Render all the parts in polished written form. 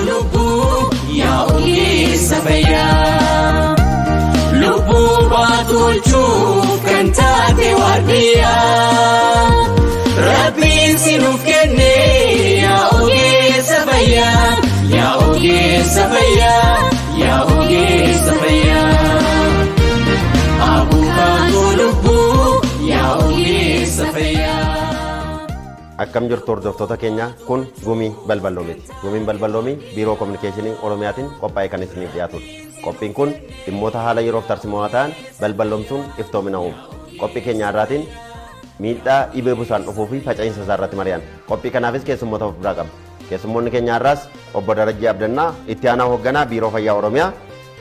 lubbu yaa ogeessa fayyaa lubbu baatolchuuf kan taate waardiyyaa Rabbiin sinuuf kenne yaa ogeessa fayyaa yaa ogeessa fayyaa yaa ogeessa fayyaa abukaatoo lubbu yaa ogeessa fayyaa. Akkam jirtu hordoftoota keenya kun gumii balballoomiti. Gumiin balballoomii biiroo kominikeeshinii Oromiyaatiin qophaa'ee kan isiniif dhiyaatudha. Qophiin kun dhimmoota haala yeroof tarsimoo ta'an balballoomsuun iftoomina uumu. Qophii keenya irraatiin miidhaa dhibee busaan dhufuu fi faca'insa isaa irratti mari'anna. Qophii kanaafis keessummoota of biraa qabna. Keessummoonni keenya irraas obbo Darajjii Abdannaa itti aanaa hoogganaa biiroo fayyaa Oromiyaa,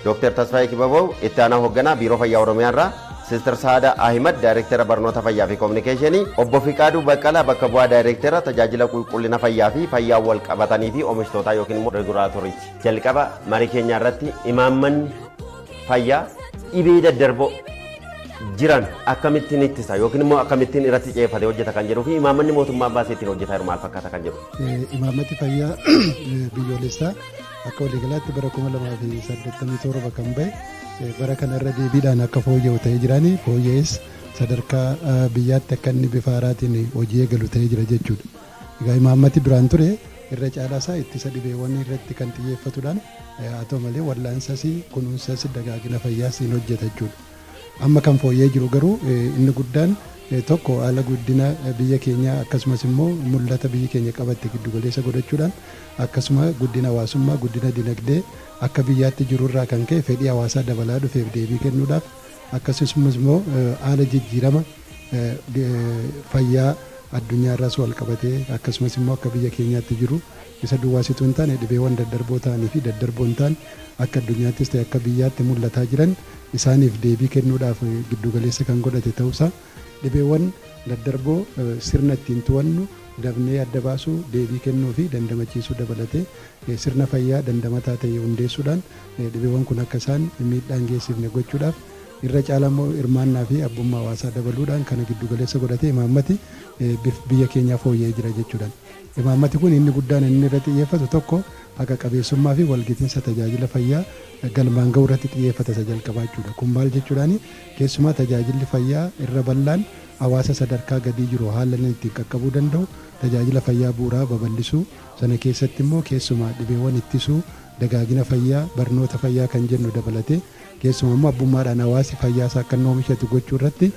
Dr. Tasfaayee Kibaboo itti aanaa hoogganaa biiroo fayyaa Oromiyaa irraa, Sister Saada Ahimad Daayireektara barnoota fayyaa fi kominikeeshinii, obbo Fiqaaduu Baqqalaa bakka bu'aa Daayireektara tajaajila qulqullina fayyaa fi fayyaa wal qabatanii fi oomishtootaa yookiin immoo regulaatooriiti. Jalqaba marii keenya irratti imaammanni fayyaa dhibee daddarboo jiran akkamittiin ittisa yookiin immoo akkamittiin irratti xiyyeeffate hojjeta kan jedhuu fi imaammanni mootummaa baasee ittiin hojjetaa jiru maal fakkaata kan jedhu. Imaammati fayyaa biyyoolessaa akka waliigalaatti bara 2087 kan bahe bara kanarra deebiidhaan akka fooyya'u ta'ee jiraanii fooyya'es sadarkaa biyyaatti akka inni bifa haaraatiin hojii eegalu ta'ee jira jechuudha. Egaa imaammati duraan ture irra caalaasaa ittisa dhibeewwan irratti kan xiyyeeffatuudhaan haa ta'u malee wal'aansas kunuunsas dagaagina fayyaas hin hojjeta jechuudha. Amma kan fooyya'ee jiru garuu inni guddaan tokko haala guddina biyya keenyaa akkasumas immoo mul'ata biyyi keenya qabatte giddugaleessa godhachuudhaan akkasuma guddina hawaasummaa guddina dinagdee akka biyyaatti jirurraa kan ka'e fedhii hawaasaa dabalaa dhufeef deebii kennuudhaaf akkasumas immoo haala jijjiirama fayyaa addunyaarraas wal qabatee akkasumas immoo akka biyya keenyaatti jiru isa duwwaasituu hin taane dhibeewwan daddarboo ta'anii fi daddarboo hin taane akka addunyaattis ta'e akka biyyaatti mul'ataa jiran isaaniif deebii kennuudhaaf giddugaleessa kan godhate ta'uusaa dhibeewwan daddarboo sirna ittiin to'annu dafnee adda baasuu deebii kennuu fi dandamachiisuu dabalatee sirna fayyaa dandamataa ta'e hundeessuudhaan dhibeewwan kun akka isaan miidhaan geessifne gochuudhaaf irra caalaa immoo hirmaannaa fi abbummaa hawaasaa dabaluudhaan kana giddugaleessa godhatee imaammati biyya keenyaa fooyya'ee jira jechuudhaan. Imaammati kun inni guddaan inni irratti xiyyeeffatu tokko haqa qabeessummaa fi walgitinsa tajaajila fayyaa galmaan ga'uu irratti xiyyeeffata isa jalqabaa jechuudha. Kun maal jechuudhaani keessumaa tajaajilli fayyaa irra bal'aan hawaasa sadarkaa gadii jiru haala inni ittiin qaqqabuu danda'u tajaajila fayyaa bu'uuraa babal'isuu sana keessatti immoo keessumaa dhibeewwan ittisuu dagaagina fayyaa barnoota fayyaa kan jennu dabalatee keessumaa immoo abbummaadhaan hawaasi fayyaasaa akka inni oomishatu gochuu irratti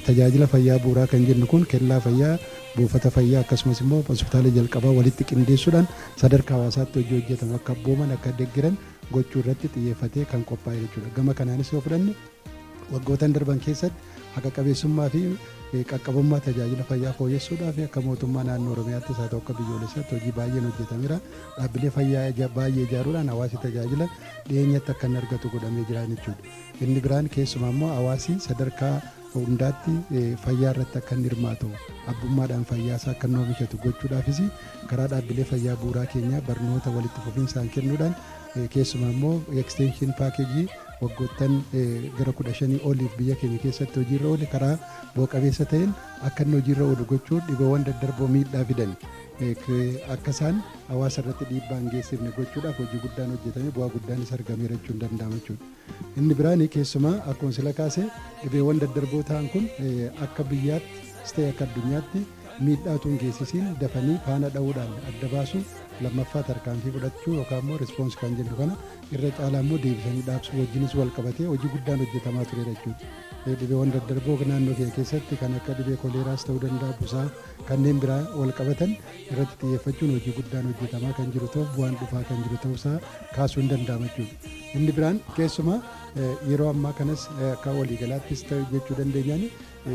tajaajila fayyaa bu'uuraa kan jennu kun kellaa fayyaa buufata fayyaa akkasumas immoo hospitaala jalqabaa walitti qindeessuudhaan sadarkaa hawaasaatti hojii hojjetamu akka abbooman akka deeggaran gochuu irratti xiyyeeffatee kan qophaa'e jechuudha. Gama kanaanis yoo fudhanne waggootan darban keessatti haqa qabeessummaa fi qaqqabummaa tajaajila fayyaa fooyyessuudhaaf akka mootummaa naannoo Oromiyaattis haa ta'u akka biyyoolessaatti hojii baay'een hojjetameera. Dhaabbilee fayyaa baay'ee ijaaruudhaan hawaasi tajaajila dhiyeenyatti akka inni argatu godhamee jira jechuudha. Inni biraan keessumaa immoo hawaasi sadarkaa hundaatti fayyaa irratti akka inni hirmaatu abbummaadhaan fayyaasaa akka inni oomishatu gochuudhaafis karaa dhaabbilee fayyaa bu'uuraa keenyaa barnoota walitti fufinsaan kennuudhaan keessumaa immoo ekstenshin paakeejii waggoottan gara 15 oliif biyya keenya keessatti hojiirra oole karaa bu'a-qabeessa ta'een akka inni hojiirra oolu gochuun dhibeewwan daddarboo miidhaa fidan akka isaan hawaasa irratti dhiibbaa hin geessifne gochuudhaaf hojii guddaan hojjetamee bu'aa guddaanis argameera jechuun danda'ama jechuudha. Inni biraan keessumaa akkuma sila kaasee dhibeewwan daddarboo ta'an kun akka biyyaattis ta'e akka addunyaatti miidhaa utuu hin geessisiin dafanii faana dha'uudhaan adda baasuu lammaffaa tarkaanfii fudhachuu yookaan immoo rispoons kan jennu kana irra caalaa immoo deebisanii dhaabsuu wajjinis wal qabatee hojii guddaan hojjetamaa turedha jechuudha. Dhibeewwan daddarboo naannoo keenya keessatti kan akka dhibee koleeraas ta'uu danda'a busaa kanneen biraa wal qabatan irratti xiyyeeffachuun hojii guddaan hojjetamaa kan jiru ta'uuf bu'aan dhufaa kan jiru ta'uusaa kaasuu hin danda'ama jechuudha. Inni biraan keessumaa yeroo ammaa kanas akka waliigalaattis ta'u jechuu dandeenyaan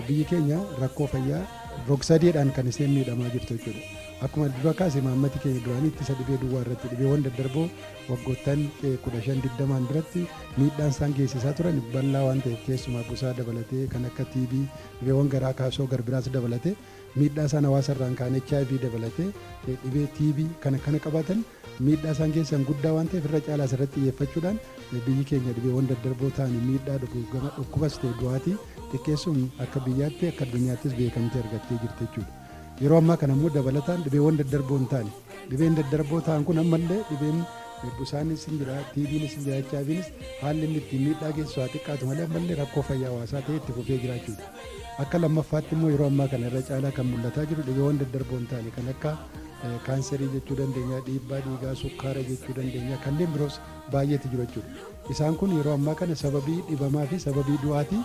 biyyi keenya rakkoo fayyaa rog-sadeedhaan kan isheen miidhamaa jirtu jechuudha. Akkuma dura kaase imaammati keenya duraanii ittisa dhibee duwwaa irratti dhibeewwan daddarboo waggoottan 15-20 duratti miidhaan isaan geessisaa turan bal'aa waan ta'eef keessumaa busaa dabalatee kan akka TB dhibeewwan garaa kaasoo garbiraas dabalatee miidhaa isaan hawaasa irraan kaan HIV dabalatee dhibee TB kana qabaatan miidhaa isaan geessan guddaa waan ta'eef irra caalaa irratti xiyyeeffachuudhaan biyyi keenya dhibeewwan daddarboo ta'anii miidhaa dhukkubas ta'e du'aatii xiqqeessuun akka biyyaatti akka addunyaattis beekamtee argattee jirti jechuudha. Yeroo ammaa kana immoo dabalataan dhibeewwan daddarboo hin taane dhibeen daddarboo ta'an kun ammallee dhibeen busaanis hin jira, TB'nis hin jira, HIV'nis haalli inni ittiin miidhaa geessisu haa xiqqaatu malee ammallee rakkoo fayyaa hawaasaa ta'e itti fufee jiraachuudha. Akka lammaffaatti immoo yeroo ammaa kana irra caalaa kan mul'ataa jiru dhibeewwan daddarboo hin taane kan akka kaanserii jechuu dandeenya, dhiibbaa dhiigaa, sukkaara jechuu dandeenya, kanneen biroos baay'eetu jiru jechuudha. Isaan kun yeroo ammaa kana sababii dhibamaa fi sababii du'aatii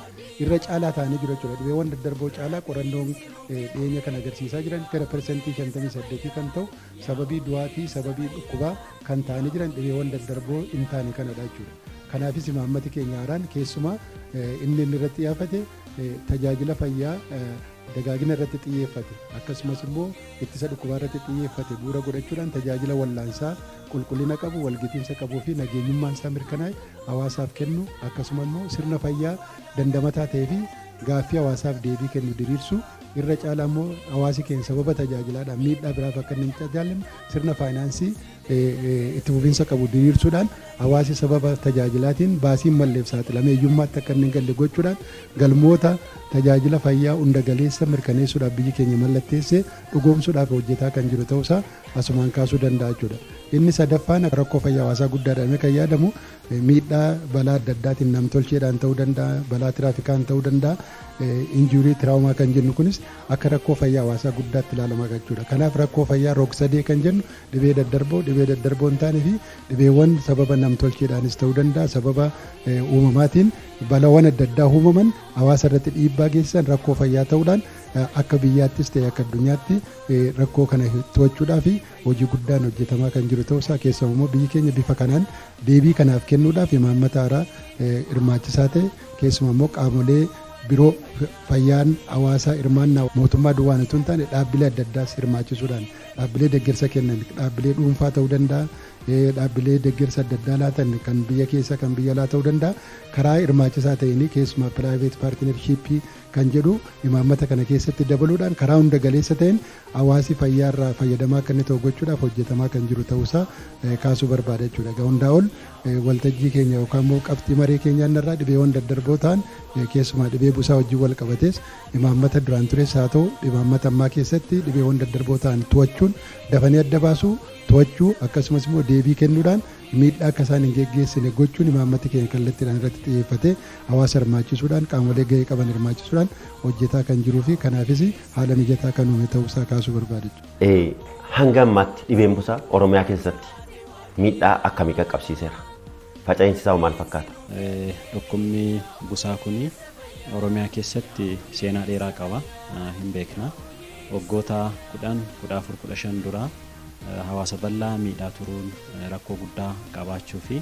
irra caalaa ta'anii jiru jechuudha. Dhibeewwan daddarboo caalaa qorannoon dhiyeenya kan agarsiisaa jiran gara persentii 58 kan ta'u sababii du'aatii sababii dhukkubaa kan ta'anii jiran dhibeewwan daddarboo hin taane kanadha jechuudha. Kanaafis imaammati keenya haaraan keessumaa inni irratti xiyyeeffate tajaajila fayyaa dagaagina irratti xiyyeeffate akkasumas immoo ittisa dhukkubaa irratti xiyyeeffate bu'uura godhachuudhaan tajaajila wallaansaa qulqullina qabu walgitiinsa qabuu fi nageenyummaan isaa mirkanaa'e hawaasaaf kennu akkasuma immoo sirna fayyaa dandamataa ta'ee fi gaaffii hawaasaaf deebii kennu diriirsu irra caalaa immoo hawaasi keenya sababa tajaajilaadhaan miidhaa biraaf akka hin tajaajilamne sirna faayinaansii itti fufiinsa qabu diriirsuudhaan hawaasi sababa tajaajilaatiin baasiin malleef saaxilamee hiyyummaatti akka hin galle gochuudhaan galmoota tajaajila fayyaa hunda galeessa mirkaneessuudhaaf biyyi keenya mallatteessee dhugoomsuudhaaf hojjetaa kan jiru ta'uusaa asumaan kaasuu danda'a jechuudha. Inni sadaffaan rakkoo fayyaa hawaasaa guddaadhaan kan yaadamu miidhaa balaa adda addaatiin namtolcheedhaan ta'uu danda'a, balaa tiraafikaan ta'uu danda'a. Injuurii tiraawomaa kan jennu kunis akka rakkoo fayyaa hawaasaa guddaatti ilaalamaa jechuudha. Kanaaf rakkoo fayyaa roog-sadee kan jennu dhibee daddarboo hin taane fi dhibeewwan sababa namtolcheedhaanis ta'uu danda'a, sababa uumamaatiin balaawwan adda addaa uumaman hawaasa irratti dhiibbaa geessisan rakkoo fayyaa ta'uudhaan akka biyyaattis ta'e akka addunyaatti rakkoo kana to'achuudhaa fi hojii guddaan hojjetamaa kan jiru ta'uusaa keessumaa immoo biyyi keenya bifa kanaan deebii kanaaf kennuudhaaf imaammata haaraa hirmaachisaa ta'e keessumaa immoo qaamolee biroo fayyaan hawaasaa hirmaannaa mootummaa duwwaan utuu hin taane dhaabbilee adda addaas hirmaachisuudhaan dhaabbilee deeggarsa kennan dhaabbilee dhuunfaa ta'uu danda'a, dhaabbilee deeggarsa adda addaa laatan kan biyya keessa kan biyya alaa ta'uu danda'a karaa hirmaachisaa ta'een keessumaa piraayiveet paartinershiippii kan jedhu imaammata kana keessatti dabaluudhaan karaa hunda galeessa ta'een hawaasi fayyaa irraa fayyadamaa akka inni ta'u gochuudhaaf hojjetamaa kan jiru ta'uusaa kaasuu barbaada jechuudha. Egaa hundaa ol waltajjii keenya yookaan immoo qabxii marii keenyaa irraa dhibeewwan daddarboo ta'an keessumaa dhibee busaa wajjin wal qabatees imaammata duraan tures haa ta'u imaammata ammaa keessatti dhibeewwan daddarboo ta'an to'achuun dafanii adda baasuu to'achuu akkasumas immoo deebii kennuudhaan miidhaa akka isaan hin geggeessine gochuun imaammati keenya kallattiidhaan irratti xiyyeeffatee hawaasa hirmaachisuudhaan qaamolee gahee qaban hirmaachisuudhaan hojjetaa kan jiruu fi kanaafis haala mijataa kan uume ta'uusaa kaasuu barbaada. Hanga ammaatti dhibeen busaa Oromiyaa keessatti miidhaa akkamii qaqqabsiiseera? Faca'insi isaa maal fakkaata? Dhukkubni busaa kun Oromiyaa keessatti seenaa dheeraa qaba hin beekna. Waggoota 10-15 dura hawaasa bal'aa miidhaa turuun rakkoo guddaa qabaachuu fi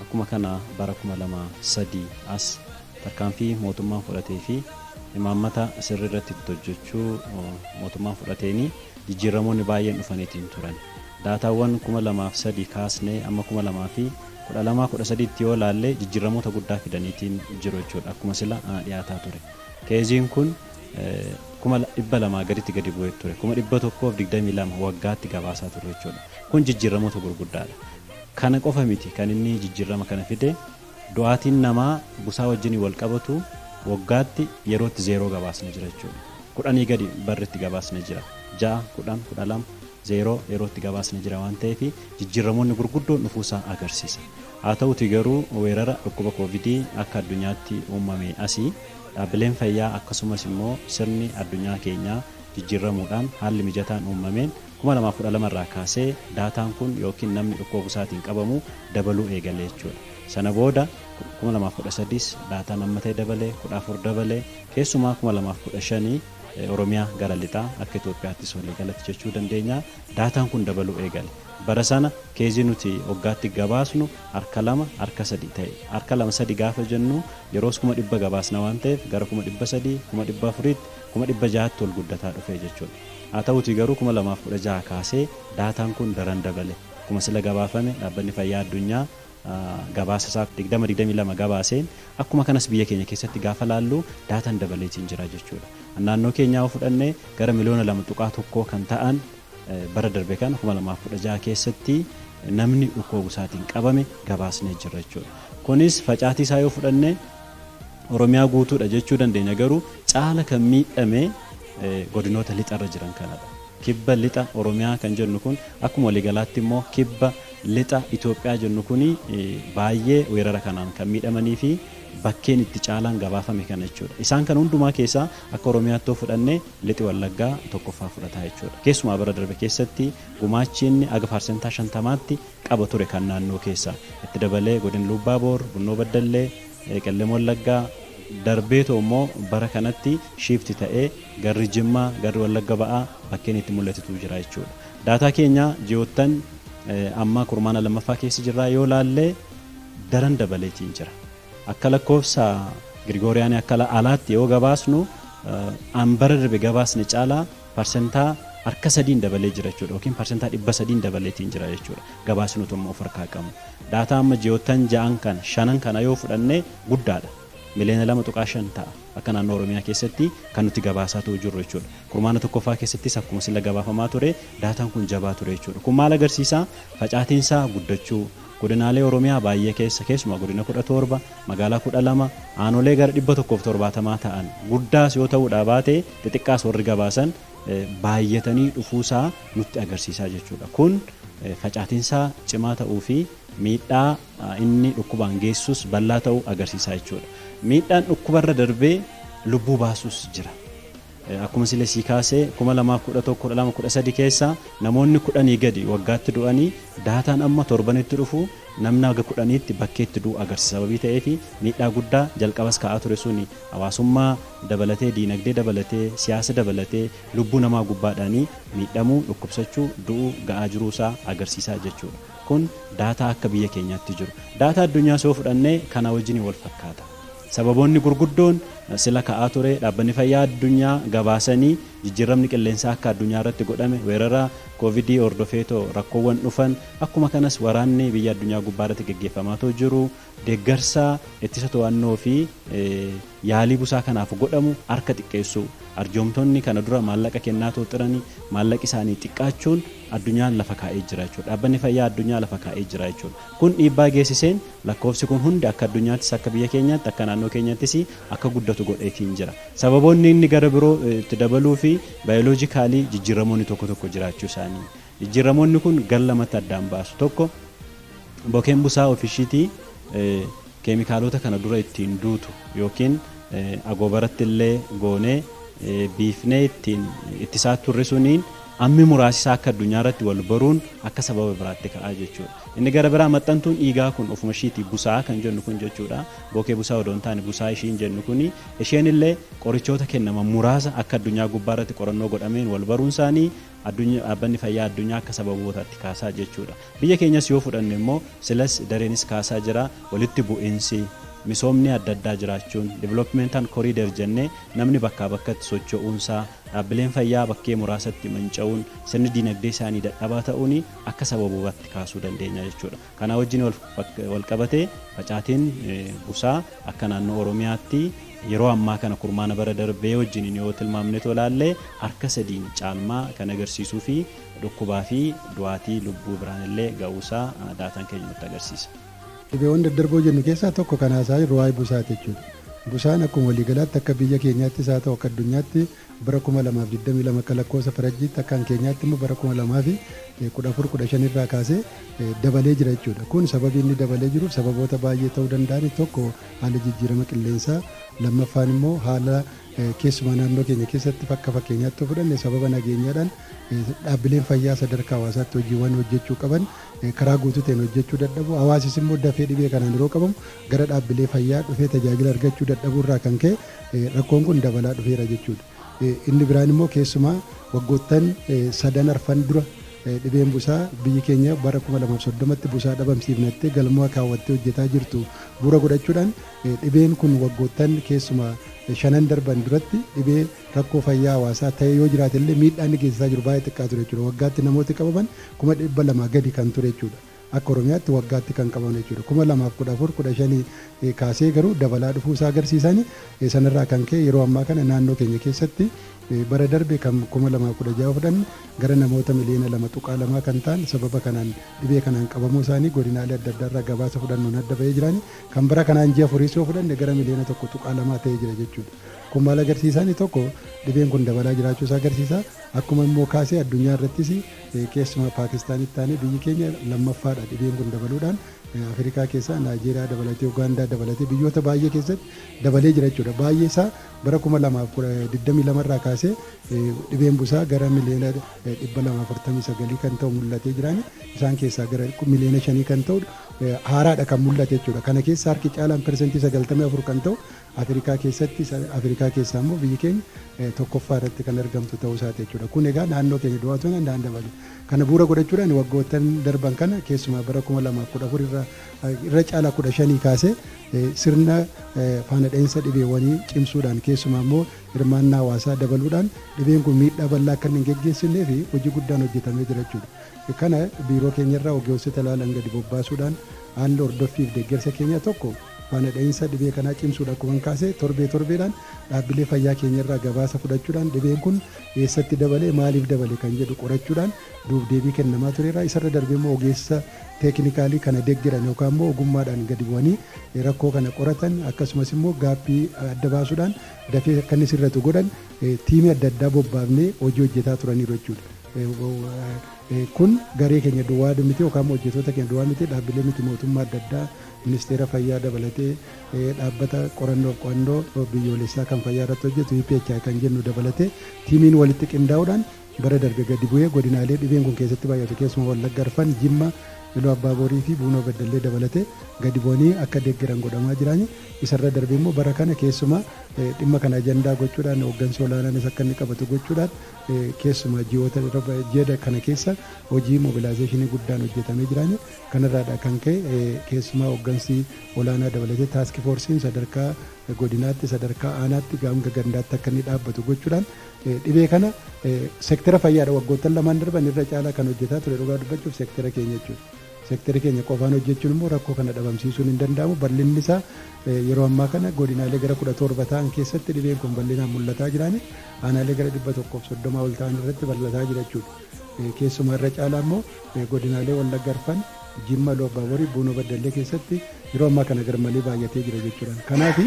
akkuma kana bara 2003 as tarkaanfii mootummaan fudhatee fi imaammata sirrii irratti hojjechuu mootummaan fudhateeni jijjiiramoonni baay'een dhufaniitiin turan. Daataawwan 2003 kaasnee amma 2012-13 tti yoo laalle jijjiiramoota guddaa fidaniitiin jiru jechuudha akkuma sila dhiyaataa ture. Keeziin kun 200 gaditti gadi bu'ee ture 122 waggaatti gabaasaa ture jechuudha. Kun jijjiiramoota gurguddaadha. Kana qofa miti kan inni jijjiirama kana fide du'aatiin namaa busaa wajjin wal qabatu waggaatti yerootti 0 gabaasne jira jechuudha. 10 gadi barritti gabaasne jira. 6, 10, 12 0 yerootti gabaasne jira waan ta'eef jijjiiramoonni gurguddoon dhufuusaa agarsiisa. Haa ta'uti garuu weerara dhukkuba koovidii akka addunyaatti uumame asii dhaabbileen fayyaa akkasumas immoo sirni addunyaa keenyaa jijjiiramuudhaan haalli mijataan uumameen 2012 irraa kaasee daataan kun yookiin namni dhukkuba busaatiin qabamu dabaluu eegalee jechuudha. Sana booda 2013 daataan amma ta'e dabalee 14 dabalee keessumaa 2015 Oromiyaa gara lixaa akka Itoophiyaattis walii galatti jechuu dandeenya daataan kun dabaluu eegale. Bara sana keezii nuti waggaatti gabaasnu harka 2 harka 3 ta'e. Harka 2-3 gaafa jennu yeroo 100 gabaasna waan ta'eef gara 300 400 600 ol guddataa dhufe jechuudha. Haa ta'uti garuu 2016 kaasee daataan kun daran dabale. Kuma sila gabaafame dhaabbanni fayyaa addunyaa gabaasa isaa 2022 gabaaseen akkuma kanas biyya keenya keessatti gaafa laallu daataan dabaleetiin jira jechuudha. Naannoo keenyaa fudhannee gara miliyoona 2.1 kan ta'an bara darbe kana 2016 keessatti namni dhukkuba busaatiin qabame gabaasnee jira jechuudha. Kunis facaatii isaa yoo fudhannee Oromiyaa guutuudha jechuu dandeenya garuu caala kan miidhame godinoota lixarra jiran kanadha. kibba lixa Oromiyaa kan jennu kun akkuma waliigalaatti immoo kibba lixa Itoophiyaa jennu kun baay'ee weerara kanaan kan miidhamanii fi bakkeen itti caalaan gabaafame kana jechuudha. Isaan kan hundumaa keessaa akka Oromiyaatti fudhannee lixi Wallaggaa tokkoffaa fudhataa jechuudha. Keessumaa bara darbe keessatti gumaachiin aga parsentaa 50tti qaba ture kan naannoo keessaa. Itti dabalee godina Lubbaaboor, Bunnoo Baddallee, Qellem Wallaggaa darbeetoo immoo bara kanatti shiifti ta'ee garri Jimmaa, garri Wallagga ba'aa bakkeen itti mul'atu jira jechuudha. Daataa keenya ji'oottan amma kurmaana lammaffaa keessa jirraa yoo laallee daran dabaleetiin jira. Akka lakkoofsa Girigooriyaanii akka alaatti yoo gabaasnu bara darbe gabaasne caalaa parsentaa harka 3 dabalee jira jechuudha yookiin parsentaa 300 dabaleetiin jira jechuudha. Gabaasnu tumma of harkaa qabu. Daataa amma ji'oottan 6 kan 5 kana yoo fudhanne guddaadha. Miliyoona 2.5 ta'a. Akka naannoo Oromiyaa keessatti kan nuti gabaasaa jiru jechuudha. Kurmaana tokkoffaa keessattis akkuma sila gabaafamaa ture daataan kun jabaa ture jechuudha. Kun maal agarsiisa? Facaatiinsaa guddachuu godinaalee Oromiyaa baay'ee keessumaa godina 17 magaalaa 12 aanolee gara 170 ta'an guddaas yoo ta'uudha baate xixiqqaas warri gabaasan baay'atanii dhufuusaa nutti agarsiisaa jechuudha. Kun facaatiinsaa cimaa ta'uu fi miidhaa inni dhukkubaan geessus bal'aa ta'uu agarsiisaa jechuudha. Miidhaan dhukkubarra darbee lubbuu baasus jira. Akkuma sile sii kaasee 2011-2013 keessa namoonni 10 gadi waggaatti du'anii daataan amma torbanitti dhufu namni aga 10tti bakkeetti du'u agarsiisa. Sababii ta'eef miidhaa guddaa jalqabas ka'aa ture suni hawaasummaa dabalatee diinagdee dabalatee siyaasa dabalatee lubbuu namaa gubbaadhaanii miidhamuu dhukkubsachuu du'uu ga'aa jiruusaa agarsiisaa jechuudha. Kun daataa akka biyya keenyaatti jiru. Daataa addunyaa soo fudhannee kana wajjin wal fakkaata. Sababoonni gurguddoon sila ka'aa ture dhaabbanni fayyaa addunyaa gabaasanii jijjiiramni qilleensaa akka addunyaa irratti godhame weerara koovidii hordofeetoo rakkoowwan dhufan akkuma kanas waraanni biyya addunyaa gubbaa irratti gaggeeffamaa jiru deeggarsa ittisa to'annoo fi yaalii busaa kanaaf godhamu harka xiqqeessu arjoomtonni kana dura maallaqa kennaa turanii maallaqi isaanii xiqqaachuun addunyaan lafa kaa'ee jira jechuudha. Dhaabbanni fayyaa addunyaa lafa kaa'ee jira jechuudha. Kun dhiibbaa geessiseen lakkoofsi kun hundi akka addunyaattis akka biyya keenyaatti akka naannoo keenyattis akka guddatu godheetiin jira. Sababoonni inni gara biroo itti dabaluu fi baayoloojikaalii jijjiiramoonni tokko jiraachuu isaanii. Jijjiiramoonni kun gal lamatti addaan baasu. Tokko bokeen busaa ofishiitii keemikaalota kana dura ittiin duutu yookiin agoobaratti illee goonee biifnee ittiin ittisaa turre suniin ammi muraasisaa akka addunyaa irratti wal baruun akka sababa biraatti ka'aa jechuudha. Inni gara biraa maxxantuun dhiigaa kun ofuma ishiitii busaa kan jennu kun jechuudha. Bokee busaa odoo hin taane busaa ishiin jennu kuni isheen illee qorichoota kennaman muraasa akka addunyaa gubbaa irratti qorannoo godhameen wal baruun isaanii dhaabbanni fayyaa addunyaa akka sababootaatti kaasaa jechuudha. Biyya keenyas yoo fudhanne immoo silas dareenis kaasaa jira walitti bu'iinsi misoomni adda addaa jiraachuun developmental corridor jennee namni bakkaa bakkatti socho'uunsaa dhaabbileen fayyaa bakkee muraasatti manca'uun sirni diinagdee isaanii dadhabaa ta'uun akka sababooti kaasuu dandeenya jechuudha. Kana wajjin wal qabatee facaatiin busaa akka naannoo Oromiyaatti yeroo ammaa kana kurmaana bara darbee wajjin yoo tilmaamne tolaallee harka 3 caalmaa kan agarsiisuu fi dhukkubaa fi du'aatii lubbuu biraan illee ga'uusaa daataan keenya nutti agarsiisa. Dhibeewwan daddarboo jennu keessaa tokko kan haasaa jiru waa'ee busaati jechuudha. Busaan akkuma waliigalaatti akka biyya keenyaattis haa ta'u akka addunyaatti bara 2022 akka lakkoofsa farajjiitti akka keenyaatti immoo bara 2014-15 irraa kaasee dabalee jira jechuudha. Kun sababii inni dabalee jiruuf sababoota baay'ee ta'uu danda'an tokko haala jijjiirama qilleensaa lammaffaan immoo haala keessumaa naannoo keenya keessatti akka fakkeenyaatti fudhanne sababa nageenyaadhaan dhaabbileen fayyaa sadarkaa hawaasaatti hojiiwwan hojjechuu qaban karaa guutuu ta'een hojjechuu dadhabu hawaasis immoo dafee dhibee kanaan yeroo qabamu gara dhaabbilee fayyaa dhufee tajaajila argachuu dadhabuu irraa kan ka'e rakkoon kun dabalaa dhufeera jechuudha. Inni biraan immoo keessumaa waggoottan 3 arfan dura dhibeen busaa biyyi keenya bara 2030tti busaa dhabamsiifnattee galmoo kaawwattee hojjetaa jirtu bu'uura godhachuudhaan dhibeen kun waggoottan keessumaa 5 darban duratti dhibee rakkoo fayyaa hawaasaa ta'e yoo jiraate illee miidhaan inni geessisaa jiru baay'ee xiqqaa ture jechuudha. Waggaatti namooti qabaman 200 gadi kan ture jechuudha. Akka Oromiyaatti waggaatti kan qabaman jechuudha. 2014-15 kaasee garuu dabalaa dhufuusaa agarsiisanii sanarraa kan ka'e yeroo ammaa kana naannoo keenya keessatti bara darbe kan 2016 fudhanne gara namoota miliyoona 2.2 kan ta'an sababa kanaan dhibee kanaan qabamuu isaanii godinaalee adda addaa irraa gabaasa fudhannoon adda bahee jirani kan bara kanaan ji'a furii soo fudhanne gara miliyoona 1.2 ta'ee jira jechuudha. Kun maal agarsiisaa tokko dhibeen kun dabalaa jiraachuu isaa agarsiisa. Akkuma immoo kaasee addunyaa irrattis keessumaa Paakistaanitti taanee biyyi keenya lammaffaadha dhibeen kun dabaluudhaan Afrikaa keessaa Naajeeriyaa dabalatee Ugaandaa dabalatee biyyoota baay'ee keessatti dabalee jira jechuudha. Baay'ee isaa bara 2022 irraa kaasee dhibeen busaa gara miliyoona 249 kan ta'u mul'atee jirani. Isaan keessaa gara miliyoona 5 kan ta'u haaraadha kan mul'ate jechuudha. Kana keessa harki caalaan persentii 94 kan ta'u Afrikaa keessatti Afrikaa keessaa immoo biyyi keenya tokkoffaa irratti kan argamtu ta'uu isaati jechuudha. Kun egaa naannoo keenya du'aatu danda'an dabalu. Kana bu'uura godhachuudhaan waggoottan darban kana keessumaa bara 2014 irra caalaa 15 kaasee sirna faana dha'iinsa dhibeewwanii cimsuudhaan keessumaa immoo hirmaannaa hawaasaa dabaluudhaan dhibeen kun miidhaa bal'aa akka hin geggeessinee fi hojii guddaan hojjetamee jira jechuudha. Kana biiroo keenyarraa ogeessota ilaalan gadi bobbaasuudhaan haalli hordoffiif deeggarsa keenya tokko faana dha'iinsa dhibee kanaa cimsuudha akkuma kaasee torbeedhaan dhaabbilee fayyaa keenyarraa gabaasa fudhachuudhaan dhibeen kun eessatti dabalee maaliif dabale kan jedhu qorachuudhaan duub deebii kennamaa tureera. Isarra darbee immoo ogeessa teeknikaalii kana deeggaran yookaan immoo ogummaadhaan gadi bu'anii rakkoo kana qoratan akkasumas immoo gaaffii adda baasuudhaan dafee akka inni sirratu godhan tiimii adda addaa bobbaafnee hojii hojjetaa turaniiru jechuudha. Kun garee keenya duwwaa miti yookaan hojjettoota keenya duwwaa miti dhaabbilee miti mootummaa adda addaa ministeera fayyaa dabalatee dhaabbata qorannoo biyyoolessaa kan fayyaa irratti hojjetu EPHI kan jennu dabalatee tiimiin walitti qindaa'uudhaan bara darbe gadi bu'ee godinaalee dhibeen kun keessatti baay'atu keessumaa Wallagga Arfan Jimma Iluu Abbaaborii fi Buunoo Beddallee dabalatee gadi bu'anii akka deeggaran godhamaa jirani. Isarra darbee immoo bara kana keessumaa dhimma kana ajandaa gochuudhaan hooggansa olaanaanis akka inni qabatu gochuudhaan keessumaa ji'a kana keessa hojii mobilaayizeeshinii guddaan hojjetamee jirani. Kanarraadha kan ka'e keessumaa hooggansi olaanaa dabalatee taaskii foorsiin sadarkaa godinaatti sadarkaa aanaatti hanga gandaatti akka inni dhaabbatu gochuudhaan dhibee kana seektara fayyaadha waggoottan lamaan darban irra caalaa kan hojjetaa ture dhugaa dubbachuuf seektara keenya jechuudha. Seektara keenya qofaan hojjechuun immoo rakkoo kana dhabamsiisuun hin danda'amu. Bal'inni isaa yeroo ammaa kana godinaalee gara 17 ta'an keessatti dhibeen kun bal'inaan mul'ataa jirani. Aanaalee gara 130 ol ta'an irratti bal'ataa jira jechuudha. Keessumaa irra caalaa immoo godinaalee Wallagga Arfan Jimma Iluu Abbaaborii Buunoo Beddallee keessatti yeroo ammaa kana garmalee baay'atee jira jechuudha. Kanaaf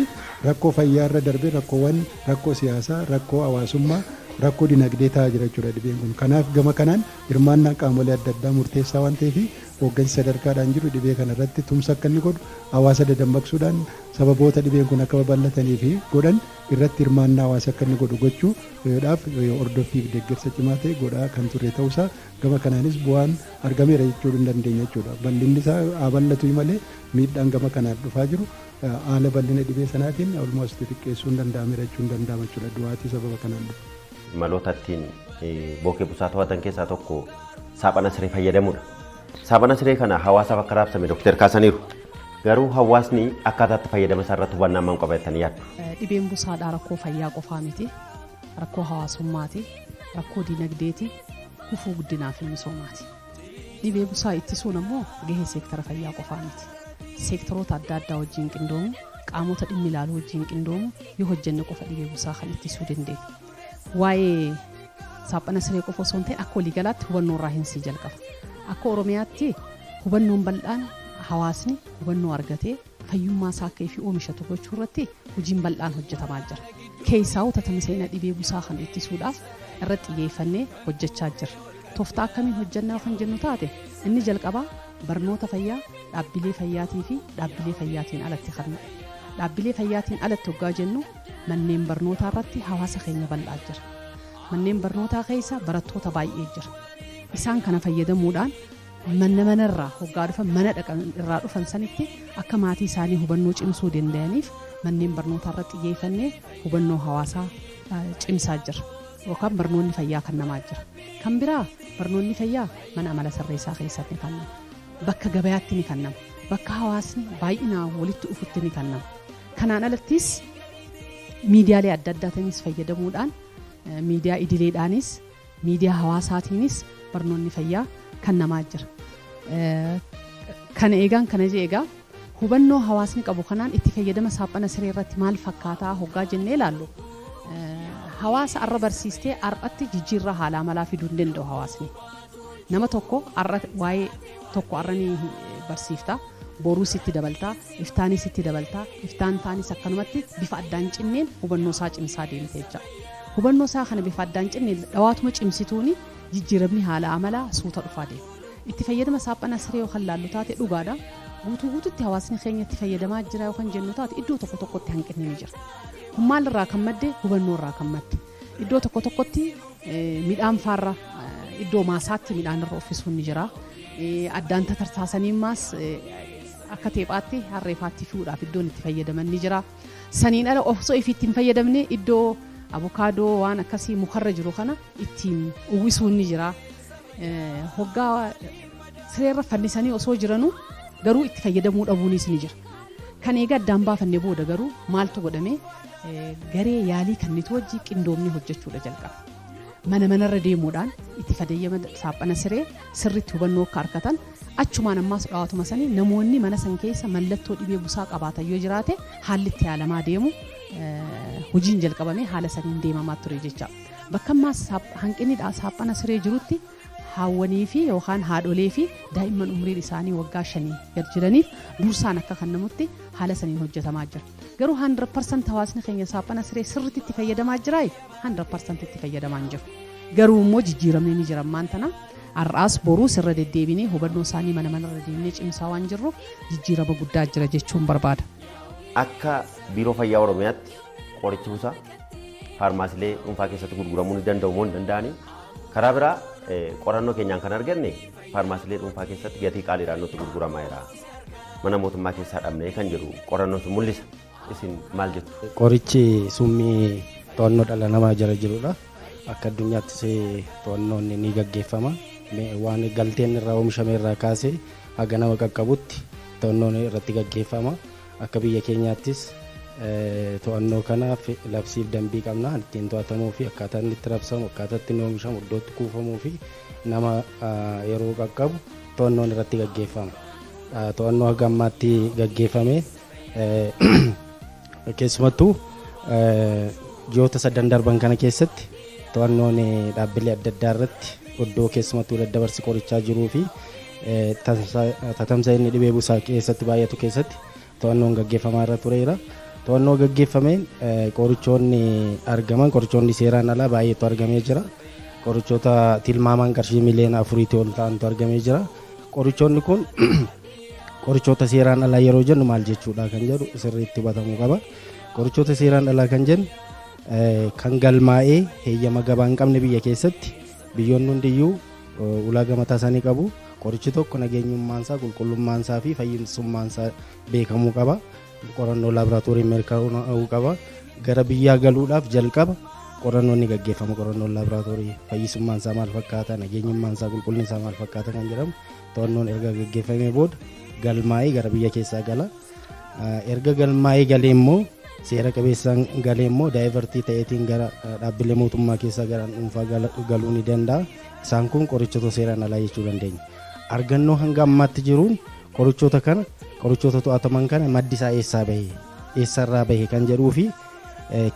rakkoo fayyaa irra darbee rakkoo siyaasaa, rakkoo hawaasummaa, rakkoo dinagdee ta'aa jira jechuudha dhibeen kun. Kanaaf gama kanaan hirmaannaan qaamolee adda addaa murteessaa waan ta'eef hooggansi sadarkaadhaan jiru dhibee kana irratti tumsa akka inni godhu hawaasa dadammaqsuudhaan sababoota dhibeen kun akka babal'atanii fi godhan irratti hirmaannaa hawaasa akka inni godhu gochuudhaaf hordoffiif deeggarsa cimaa ta'e godhaa kan turre ta'uusaa gama kanaanis bu'aan argameera jechuu hin dandeenya jechuudha. Bal'inni isaa haa bal'atu malee miidhaan gama kanaan dhufaa jiru haala bal'ina dhibee sanaatiin olmoos xixiqqeessuu hin danda'ameera jechuu hin danda'ama jechuudha du'aatii sababa kanaan dhufu. Maloota ittiin bookee busaa to'atan keessaa tokko saaphana siree fayyadamuudha. Saaphana siree kana hawaasaaf akka raabsame Dr. kaasaniiru. Garuu hawaasni akkaataatti fayyadama isaa irratti hubannaa maal qabaatanii yaaddu? Dhibeen busaadhaa rakkoo fayyaa qofaa miti. Rakkoo hawaasummaati. Rakkoo dinagdeeti. Gufuu guddinaa fi misoomaati. Dhibee busaa ittisuun ammoo gahee seektara fayyaa qofaa miti. Seektaroota adda addaa wajjin qindoomu, qaamota dhimmi ilaalu wajjin qindoomu yoo hojjenne qofa dhibee busaa kan ittisuu dandeenya. Waa'ee saaphana siree qofa osoo hin ta'in akka waliigalaatti hubannoo irraa hin sii jalqaba. Akka Oromiyaatti hubannoon bal'aan hawaasni hubannoo argatee fayyummaa isaa akka fi oomishatu gochuu irratti hojiin bal'aan hojjetamaa jira. Keessaa utatama seenaa dhibee busaa kana ittisuudhaaf irratti xiyyeeffannee hojjechaa jirra. Tooftaa akkamiin hojjannaa kan jennu taate inni jalqabaa barnoota fayyaa dhaabbilee fayyaatii fi dhaabbilee fayyaatiin alatti kan dhaabbilee fayyaatiin alatti hoggaa jennu manneen barnootaa irratti hawaasa keenya bal'aa jira. Manneen barnootaa keessa barattoota baay'ee jira. Isaan kana fayyadamuudhaan manarraa hoggaa dhufan mana irraa dhufan sanitti akka maatii isaanii hubannoo cimsuu danda'aniif manneen barnootaa irratti xiyyeeffannee hubannoo hawaasaa cimsaa jira. Yookaan barnoonni fayyaa kennamaa jira. Kan biraa barnoonni fayyaa mana amala sirreessaa keessatti ni kennama. Bakka gabayaatti ni kennama. Bakka hawaasni baay'inaan walitti dhufutti ni kennama. Kanaan alattis miidiyaalee adda addaatiinis fayyadamuudhaan miidiyaa idileedhaanis miidiyaa hawaasaatiinis barnoonni fayyaa kennamaa jira. Kana eegaa hubannoo hawaasni qabu kanaan itti fayyadama saaphana siree irratti maal fakkaataa hoggaa jennee ilaallu hawaasa arra barsiistee arratti jijjiirraa haala amalaa fiduu hin danda'u hawaasni. Nama tokko arra waa'ee tokko arranii barsiiftaa boruu sitti dabaltaa iftaanii sitti dabaltaa iftaan taanis akkanumatti bifa addaan cinneen hubannoo isaa cimsaa deemte jecha. Hubannoo isaa kana bifa addaan cinneen dhawaatuma cimsituuni jijjiiramni haala amalaa suuta dhufaa deema. Itti fayyadama saaphana siree yookaan laallu taate dhugaadha. Guutuutti hawaasni keenya itti fayyadamaa jira yookaan jennu taate iddoo tokkotti hanqinni ni jira. Kun maalirraa kan madde hubannoo irraa kan madde. Iddoo tokkotti midhaan faarra iddoo maasaatti midhaan irra uffisuun ni jira. Addaan tatarsaasanii maas akka teephaatti harreefaatti fi'uudhaaf iddoon itti fayyadaman ni jira. Saniin ala osoo ifiitti hin fayyadamne iddoo abukaadoo waan akkasii mukarra jiru kana ittiin uwwisuun ni jira. Hoggaa sireerra fannisanii osoo jiranuu garuu itti fayyadamuu dhabuunis ni jira. Kan egaa addaan baafannee booda garuu maaltu godhame garee yaalii kannitu wajjii qindoomni hojjechuudha jalqaba. Manarra deemuudhaan itti fayyadama saaphana siree sirriitti hubannoo akka argatan achumaan ammaas dhawaatuma sanii namoonni mana san keessa mallattoo dhibee busaa qabaatan yoo jiraate haalli itti yaalamaa deemu hojiin jalqabame haala saniin deemamaa ture jecha. Bakka ammaas hanqinni saaphana siree jirutti haawwanii fi yookaan haadholee fi daa'imman umriin isaanii waggaa 5 gad jiraniif dursaan akka kennamutti haala saniin hojjetamaa jira. Garuu 100% hawaasni keenya saaphana siree sirriitti itti fayyadamaa jiraa 100% itti fayyadamaa hin jiru. Garuu immoo jijjiiramni ni jira maantana har'aas boruu sirra deddeebinee hubannoo isaanii manarra deemnee cimsaa waan jirruuf jijjiirama guddaa jira jechuun barbaada. Akka biiroo fayyaa Oromiyaatti qorichi busaa faarmaasilee dhuunfaa keessatti gurguramuu ni danda'u moo hin danda'anii? Karaa biraa qorannoo keenyaan kan arganne faarmaasilee dhuunfaa keessatti gatii qaaliidhaan nutti gurguramaa jira. Mana mootummaa keessaa dhabnee kan jedhu qorannoon sun mul'isa. Isin maal jettu? Qorichi summii to'annoo dhala namaa jala jirudha. Akka addunyaattis to'annoon ni gaggeeffama. Waan galteen irraa oomishame irraa kaasee haga nama qaqqabutti to'annoon irratti gaggeeffama. Akka biyya keenyaattis to'annoo kanaaf labsiif dambii qabna ittiin to'atamuu fi akkaataa inni itti rabsamu akkaataa itti oomishamu iddootti kuufamuu fi nama yeroo qaqqabu to'annoon irratti gaggeeffama. To'annoo haga ammaatti gaggeeffame keessumattuu ji'oota 7 darban kana keessatti to'annoon dhaabbilee adda addaa irratti iddoo keessumattuu daddabarsi qorichaa jiruu fi tatamsa'inni dhibee busaa keessatti baay'atu keessatti to'annoon gaggeeffamaa irra tureera. To'annoo gaggeeffameen qorichoonni argaman qorichoonni seeraan alaa baay'eetu argamee jira. Qorichoota tilmaamaan qarshii miliyoona 4 ol ta'antu argamee jira. Qorichoonni kun qorichoota seeraan alaa yeroo jennu maal jechuudha kan jedhu sirriitti hubatamuu qaba. Qorichoota seeraan alaa kan jennu kan galmaa'ee heeyyama gabaa hin qabne biyya keessatti biyyoonni hundiyyuu ulaagaa mataa isaanii qabu. Qorichi tokko nageenyummaansaa qulqullummaansaa fi fayyisummaansaa beekamuu qaba. Qorannoo laaboraatoorii mirkanaa'uu qaba. Gara biyyaa galuudhaaf jalqaba qorannoon ni gaggeeffama. Qorannoon laaboraatoorii fayyisummaansaa maal fakkaata nageenyummaansaa qulqullinsaa maal fakkaata kan jedhamu to'annoon erga gaggeeffamee booda galmaa'ee gara biyya keessaa gala. Erga galmaa'ee galee immoo seera qabeessaan galee immoo daayivartii ta'eetiin gara dhaabbilee mootummaa keessaa gara dhuunfaa galuu ni danda'a. Isaan kun qorichoota seeraan alaa jechuu dandeenya. Argannoo hanga ammaatti jiruun qorichoota to'ataman kana maddi isaa eessarraa bahe kan jedhuu fi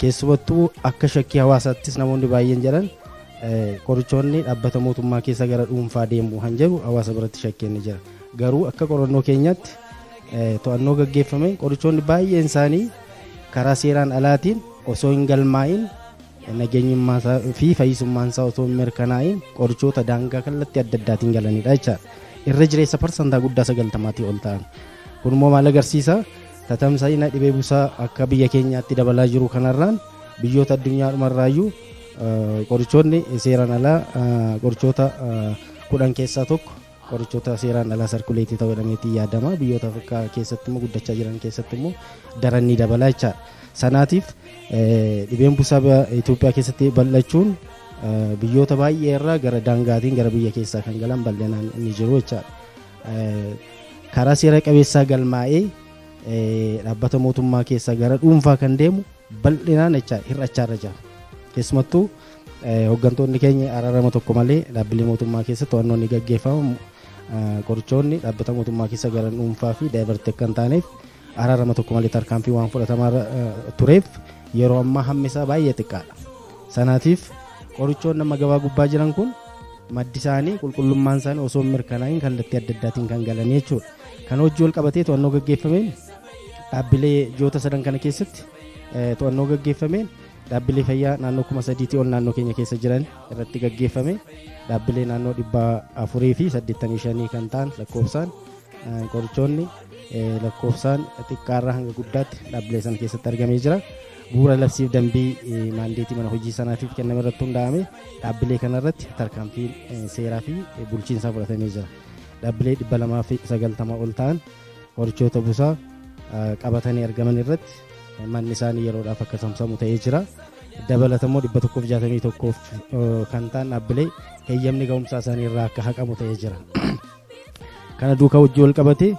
keessumattuu akka shakkii hawaasaattis namoonni baay'een jedhan qorichoonni dhaabbata mootummaa keessa gara dhuunfaa deemu kan jedhu hawaasa biratti shakkeen ni jira. Garuu akka qorannoo keenyaatti to'annoo gaggeeffameen qorichoonni baay'een isaanii karaa seeraan alaatiin osoo hin galmaa'in nageenyummaa fi fayyisummaansaa osoo hin mirkanaa'in qorichoota daangaa kallattii adda addaatiin galanidha jechaadha. Irra jireessa parsantaa guddaa 90 ol ta'an. Kun immoo maal agarsiisa? Tatamsa'ina dhibee busaa akka biyya keenyaatti dabalaa jiru kanarraan biyyoota addunyaadhumarraayyuu qorichoonni seeraan alaa qorichoota 10 keessaa tokko qorichoota seeraan alaa sarkuleetii ta'uu jedhameetii yaadama. Biyyoota Afrikaa keessatti immoo guddachaa jiran keessatti immoo daran ni dabalaa jechaadha. Sanaatiif dhibeen busaa Itoophiyaa keessatti bal'achuun biyyoota baay'ee irraa gara daangaatiin gara biyya keessaa kan galan bal'inaan ni jiru jechaadha. Karaa seera qabeessaa galmaa'ee dhaabbata mootummaa keessaa gara dhuunfaa kan deemu bal'inaan hir'achaarra jira. Keessumattuu hooggantoonni keenya araarama tokko malee dhaabbilee mootummaa keessa to'annoon ni gaggeeffama. Qorichoonni dhaabbata mootummaa keessa gara dhuunfaa fi daayivartii akka hin taaneef araarama tokko malee tarkaanfii waan fudhatamaa tureef yeroo ammaa hammi isaa baay'ee xiqqaadha. Sanaatiif qorichoonni amma gabaa gubbaa jiran kun maddi isaanii qulqullummaan isaanii osoo mirkanaa'in kallattii adda addaatiin kan galanii jechuudha. Kan hojii wal qabatee to'annoo gaggeeffameen dhaabbilee ji'oota 3 kana keessatti to'annoo gaggeeffameen dhaabbilee fayyaa naannoo 3,000 ol naannoo keenya keessa jiran irratti gaggeeffame dhaabbilee naannoo 485 kan ta'an lakkoofsaan qorichoonni lakkoofsaan xiqqaarraa hanga guddaatti dhaabbilee sana keessatti argamee jira. Bu'uura labsiif dambii maandeetii mana hojii sanaatiif kenname irratti hundaa'ame dhaabbilee kanarratti tarkaanfiin seeraa fi bulchiinsaa fudhatamee jira. Dhaabbilee 290 ol ta'an qorichoota busaa qabatanii argaman irratti manni isaanii yeroodhaaf akka saamsamu ta'ee jira. Dabalatammoo 161 kan ta'an dhaabbilee heeyyamni ga'umsaa isaanii irraa akka haqamu ta'ee jira. Kana duukaa hojii wal qabatee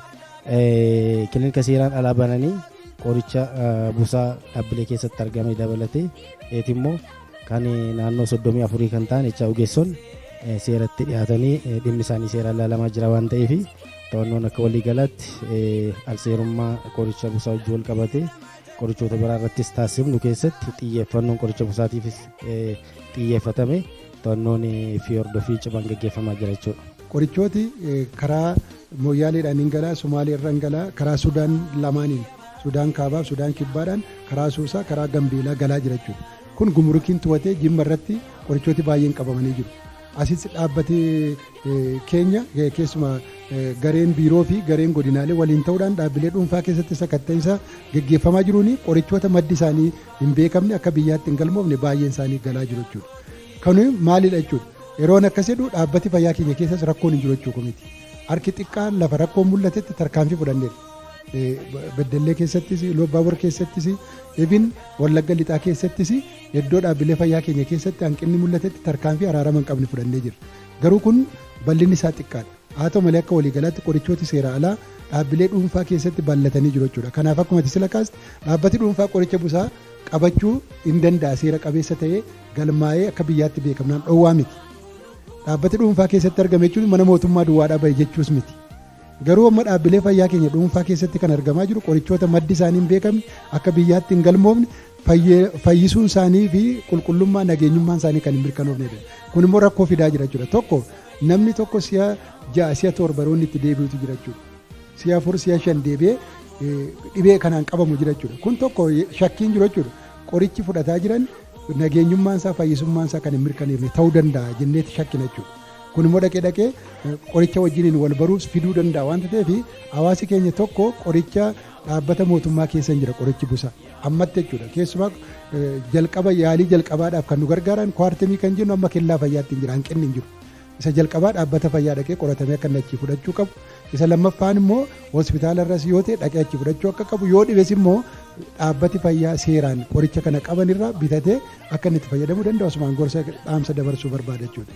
kilinika seeraan alaa bananii qoricha busaa dhaabbilee keessatti argame dabalatee immoo kan naannoo 34 kan ta'an jecha ogeessonni seeratti dhiyaatanii dhimmi isaanii seeraan ilaalamaa jira waan ta'eef to'annoon akka waliigalaatti alseerummaa qoricha busaa hojii wal qabatee qorichoota biraa irrattis taasifnu keessatti xiyyeeffannoon qoricha busaatiifis xiyyeeffatame to'annoon fi hordofii cimaan gaggeeffamaa jira jechuudha. Qorichooti karaa Mooyaaleedhaan hin galaa, Somaaleerraa hin galaa, karaa Sudaan lamaaniin Sudaan kaabaaf Sudaan kibbaadhaan karaa Suusaa karaa Gambeelaa galaa jira jechuudha. Kun gumurukiin tuwatee Jimma irratti qorichooti baay'een qabamanii jiru. Asis dhaabbatee keenya keessumaa gareen biiroo fi gareen godinaalee waliin ta'uudhaan dhaabbilee dhuunfaa keessatti sakatta'insa gaggeeffamaa jiruun qorichoota maddi isaanii hin beekamne akka biyyaatti hin galmoofne baay'een isaanii galaa jiru jechuudha. Kun maalidha jechuudha? Yeroon akkas jedhu dhaabbati fayyaa keenya keessas rakkoon hin jiru jechuudha miti. Harki xiqqaan lafa rakkoon mul'atetti tarkaanfii fudhanneera. Beddellee keessattis, Baabur keessattis, Ibin Wallagga Lixaa keessattis iddoo dhaabbilee fayyaa keenya keessatti hanqinni mul'atetti tarkaanfii araarama hin qabne fudhannee jira. Garuu kun bal'inni isaa xiqqaadha. Haa ta'u malee akka waliigalaatti qorichooti seera alaa dhaabbilee dhuunfaa keessatti bal'atanii jiru jechuudha. Kanaaf akkuma sila kaasti dhaabbati dhuunfaa qoricha busaa qabachuu hin danda'a seera qabeessa ta'ee galmaa'ee akka biyyaatti beekamnaan dhoowwaa miti. Dhaabbati dhuunfaa keessatti argame jechuun mana mootummaa duwwaadhaa bahe jechuus miti. Garuu amma dhaabbilee fayyaa keenya dhuunfaa keessatti kan argamaa jiru qorichoota maddi isaanii hin beekamne akka biyyaatti hin galmoofne fayyisuun isaanii fi qulqullummaa nageenyummaan isaanii kan hin mirkanoofnedha. Kun immoo rakkoo fidaa jira jechuudha. Tokko namni tokko si'a 6 si'a 7 baroonni itti deebi'utu jira jechuudha. Si'a 4 si'a 5 deebi'ee dhibee kanaan qabamu jira jechuudha. Kun tokko shakkiin jiru jechuudha. Qorichi fudhataa jiran nageenyummaan isaa fayyisummaan isaa kan hin mirkaneefne ta'uu danda'a jenneeti shakkina jechuudha. Kun immoo dhaqee qoricha wajjiniin wal baruus fiduu danda'a waanta ta'eef hawaasi keenya tokko qoricha dhaabbata mootummaa keessa hin jira qorichi busaa ammatti jechuudha. Keessumaa jalqaba yaalii jalqabaadhaaf kan nu gargaaran kwaartemii kan jennu amma kellaa fayyaatti hin jira hanqinni hin jiru. Isa jalqabaa dhaabbata fayyaa dhaqee qoratamee akka achi fudhachuu qabu. Isa lammaffaan immoo hospitaala irras yoo ta'e dhaqee achi fudhachuu akka qabu yoo dhibes immoo dhaabbati fayyaa seeraan qoricha kana qaban irraa bitatee akka inni itti fayyadamuu danda'u asumaan gorsa dhaamsa dabarsuu barbaada jechuudha.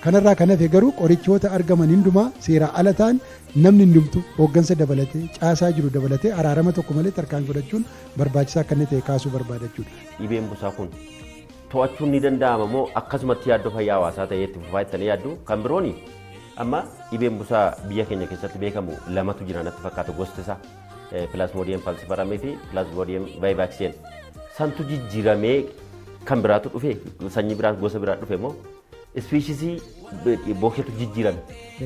Kanarraa kan hafe garuu qorichoota argaman hundumaa seeraa ala ta'an namni hundumtu hooggansa dabalatee caasaa jiru dabalatee araarama tokko malee tarkaanfii fudhachuun barbaachisaa akka inni ta'e kaasuu barbaada jechuudha. Dhibeen busaa kun to'achuun ni danda'ama moo akkasumatti yaaddoo fayyaa hawaasaa ta'ee itti fufaa jettanii yaaddu kan birooni amma dhibeen busaa biyya keenya keessatti beekamu lamatu jira natti fakkaata gosti isaa pilaasmoodiyem falsifaramee fi pilaasmoodiyem vaayivaakseen santu jijjiiramee kan biraatu dhufe sanyii biraa gosa biraa dhufe moo ispeeshisii booketu jijjiirame.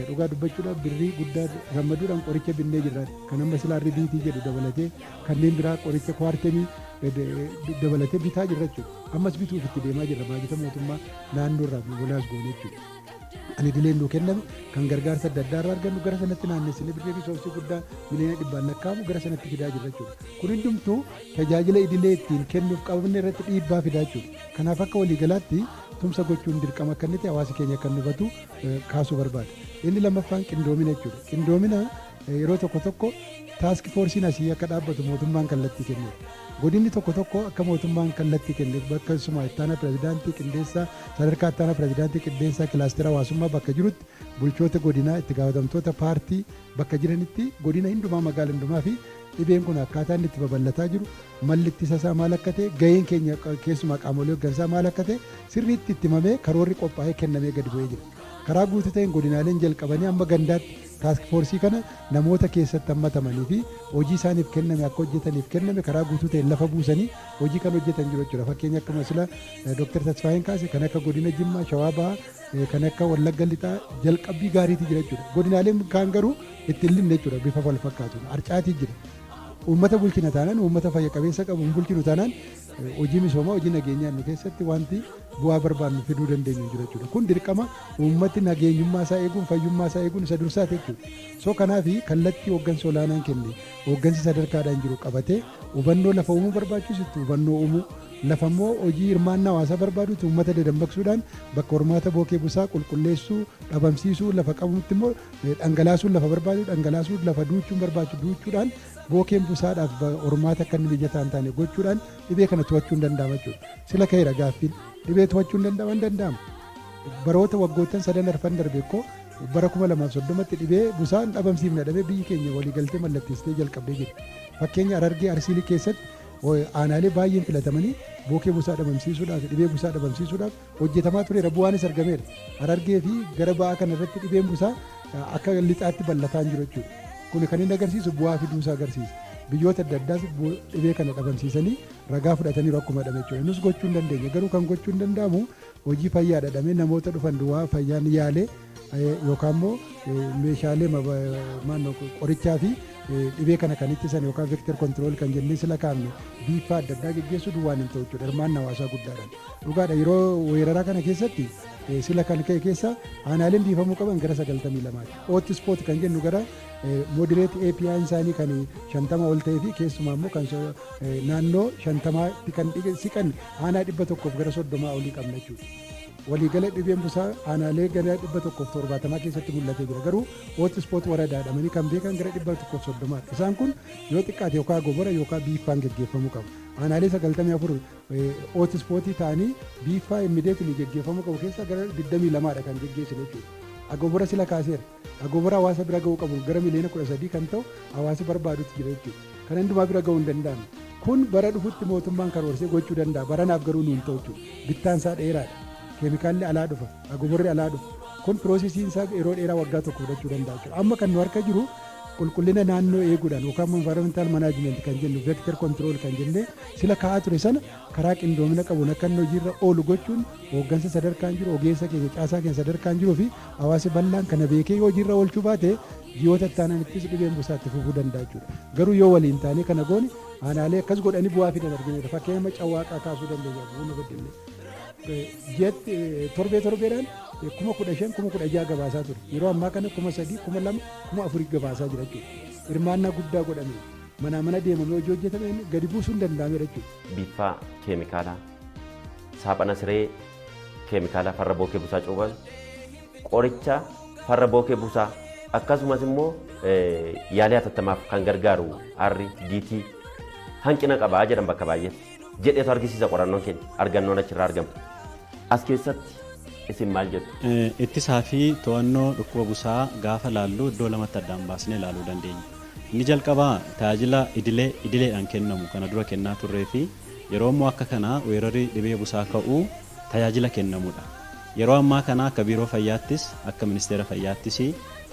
Dhugaa dubbachuudhaaf birrii guddaa gammaduudhaan qoricha binnee jirra. Kan amma silaa ribiitii jedhu dabalatee kanneen biraa qoricha kwaartemii dabalatee bitaa jirra jechuudha. Ammas bituuf itti deemaa jirra baajata mootummaa naannoo irraa walaas goone jechuudha. Ani dileen nuu kenname kan gargaarsa adda addaa irraa argannu gara sanatti naannessinee birrii risoosii guddaa miliyoona 100 lakkaa'amu gara sanatti fidaa jirra jechuudha. Kun hundumtuu tajaajila idilee ittiin kennuuf qabamne irratti dhiibbaa fidaa jechuudha. Kanaaf akka waliigalaatti tumsa gochuun dirqama akka inni ta'e hawaasi keenya kan hubatu kaasuu barbaada. Inni lammaffaan qindoomina jechuudha. Qindoomina yeroo tokko tokko taaskii foorsiin asii akka dhaabbatu mootummaan kallattii kenneef. Godinni tokko tokko akka mootummaan kallattii kenneef akkasuma ittaana pirezidaantii qindeessaa sadarkaa ittaana pirezidaantii qindeessaa kilaastera hawaasummaa bakka jirutti bulchoota godinaa itti gaafatamtoota paartii bakka jiranitti godina hundumaa magaala hundumaa fi dhibeen kun akkaataa inni itti babal'ataa jiru malli ittisa isaa maal akka ta'e gaheen keenya keessumaa qaamolee hooggansaa maal akka ta'e sirriitti itti himamee karoorri qophaa'ee kennamee gadi bu'ee jira. Karaa guutuu ta'een godinaaleen jalqabanii amma gandaatti taask foorsii kana namoota keessatti hammatamanii fi hojii isaaniif kenname akka hojjetaniif kenname karaa guutuu ta'een lafa buusanii hojii kan hojjetan jiru jechuudha. Fakkeenya akkuma sila Dr. Tasfaayeen kaase kan akka godina Jimmaa, Shawaa Bahaa, kan akka Wallagga Lixaa jalqabbii gaariitii jira jechuudha. Godinaaleen kaan garuu itti hin limne jechuudha bifa wal fakkaatuun harcaatii jira. Uummata bulchina taanaan uummata fayya qabeessa qabu hin bulchinu taanaan hojii misoomaa hojii nageenyaa nu keessatti wanti bu'aa barbaannu fiduu dandeenyu jira jechuudha. Kun dirqama uummati nageenyummaa isaa eeguun fayyummaa isaa eeguun isa dursaa jechuudha. So kanaaf kallattii hooggansa olaanaan kenne hooggansi sadarkaadhaan jiru qabatee hubannoo lafa uumuu barbaachisu hubannoo uumuu lafa immoo hojii hirmaannaa hawaasaa barbaadutti uummata dadambaqsuudhaan bakka hormaata bookee busaa qulqulleessuu dhabamsiisuu lafa qabutti immoo dhangalaasuun lafa barbaadu dhangalaasuun lafa duuchuun barbaachisu duuchuudhaan bookeen busaadhaaf hormaata akka inni mijataa hin taane gochuudhaan dhibee kana to'achuun danda'ama jechuudha. Sila ka'eera gaaffiin dhibee to'achuun danda'ama. Baroota waggoottan 3 arfan darbe koo bara 2030tti dhibee busaan dhabamsiifna dhabee biyyi keenya waliigaltee mallatteessitee jalqabdee jirti. Fakkeenya Harargee Arsiilii keessatti aanaalee baay'een filatamanii bookee busaa dhabamsiisuudhaaf dhibee busaa dhabamsiisuudhaaf hojjetamaa tureera bu'aanis argameera. Harargee fi gara ba'aa kana irratti dhibeen busaa akka lixaatti bal'ataa hin jiru jechuudha. Kun kan inni agarsiisu bu'aa fiduusaa agarsiisa. Biyyoota adda addaas dhibee kana dhabamsiisanii ragaa fudhatanii rakkuma dhabe jechuudha. Nus gochuu hin dandeenye garuu kan gochuu hin danda'amu hojii fayyaa dhadhamee namoota dhufan duwwaa fayyaan yaalee yookaan immoo meeshaalee qorichaa fi dhibee kana kan ittisan yookaan vector control kan jennee sila kaafne biifaa adda addaa geggeessuu duwwaan hin ta'u jechuudha. Hirmaannaa hawaasaa guddaadhaan. Dhugaadha yeroo weeraraa kana keessatti sila kan ka'e keessa aanaaleen biifamuu qaban gara 92ti. Hotspot kan jennu gara moderate API isaanii kan 50 ol ta'ee fi keessumaa immoo kan naannoo 50tti kan siqan aanaa 100 gara 30 olii qabna jechuudha. Waliigala dhibeen busaa aanaalee gara 170 keessatti mul'atee jira. Garuu hotspot waradaadhamanii kan beekan gara 130. Isaan kun yoo xiqqaate yookaan gobora yookaan biiffaan geggeeffamuu qabu. Aanaalee 94 hotspotii ta'anii biiffaa immideetiin geggeeffamuu qabu keessa gara 22dha kan geggeessine jechuudha. Agobora sila kaaseera. Agobora hawaasa bira ga'uu qabu gara miliyoona 13 kan ta'u hawaasa barbaadutti jira jechuudha. Kan hundumaa bira ga'uu hin danda'amu. Kun bara dhufutti mootummaan karoorsee gochuu danda'a. Baranaaf garuu nuun ta'u jechuudha. Bittaan isaa dheeraadha. Keemikaalli alaa dhufa. Agoborri alaa dhufa. Kun piroosesiin isaa yeroo dheeraa waggaa tokko fudhachuu danda'a jechuudha. Amma kan nu harka jiru qulqullina naannoo eeguudhaan yookaan environmental management kan jennu vector control kan jennee sila kaa'aa ture sana karaa qindoomina qabuun akka inni hojiirra oolu gochuun hooggansa sadarkaan jiru ogeessa keenya caasaa keenya sadarkaan jiruu fi hawaasa bal'aan kana beekee yoo hojiirra oolchuu baate ji'oota ittaananittis dhibeen busaatti fufuu danda'a jechuudha. Garuu yoo waliin taanee kana goone aanaalee akkas godhanii bu'aa fidan argineera. Fakkeenya cawwaaqaa kaasuu dandeenya. Bu'uuna beddellee. Jeetti torbeedhaan 15,000 16,000 gabaasaa ture. Yeroo ammaa kana 3,000 2,000 4,000 gabaasaa jira jechuudha. Hirmaannaa guddaa godhame mana deemamee hojii hojjetame gadi buusuun danda'ameera jechuudha. Biiffaa keemikaalaa saaphana siree keemikaalaa farra bookee busaa cuuban qoricha farra bookee busaa akkasumas immoo yaalii hatattamaaf kan gargaaru harri diitii hanqina qabaa jedhan bakka baay'eetti jedheetu argisiisa qorannoon keenya argannoon achirraa argamu. As keessatti isin maal jettu? Ittisaa fi to'annoo dhukkuba busaa gaafa laallu iddoo lamatti addaan baasnee ilaaluu dandeenya. Inni jalqabaa tajaajila idileedhaan kennamu kana dura kennaa turree fi yeroo ammoo akka kanaa weerarri dhibee busaa ka'uu tajaajila kennamudha. Yeroo ammaa kana akka biiroo fayyaattis akka ministeera fayyaattis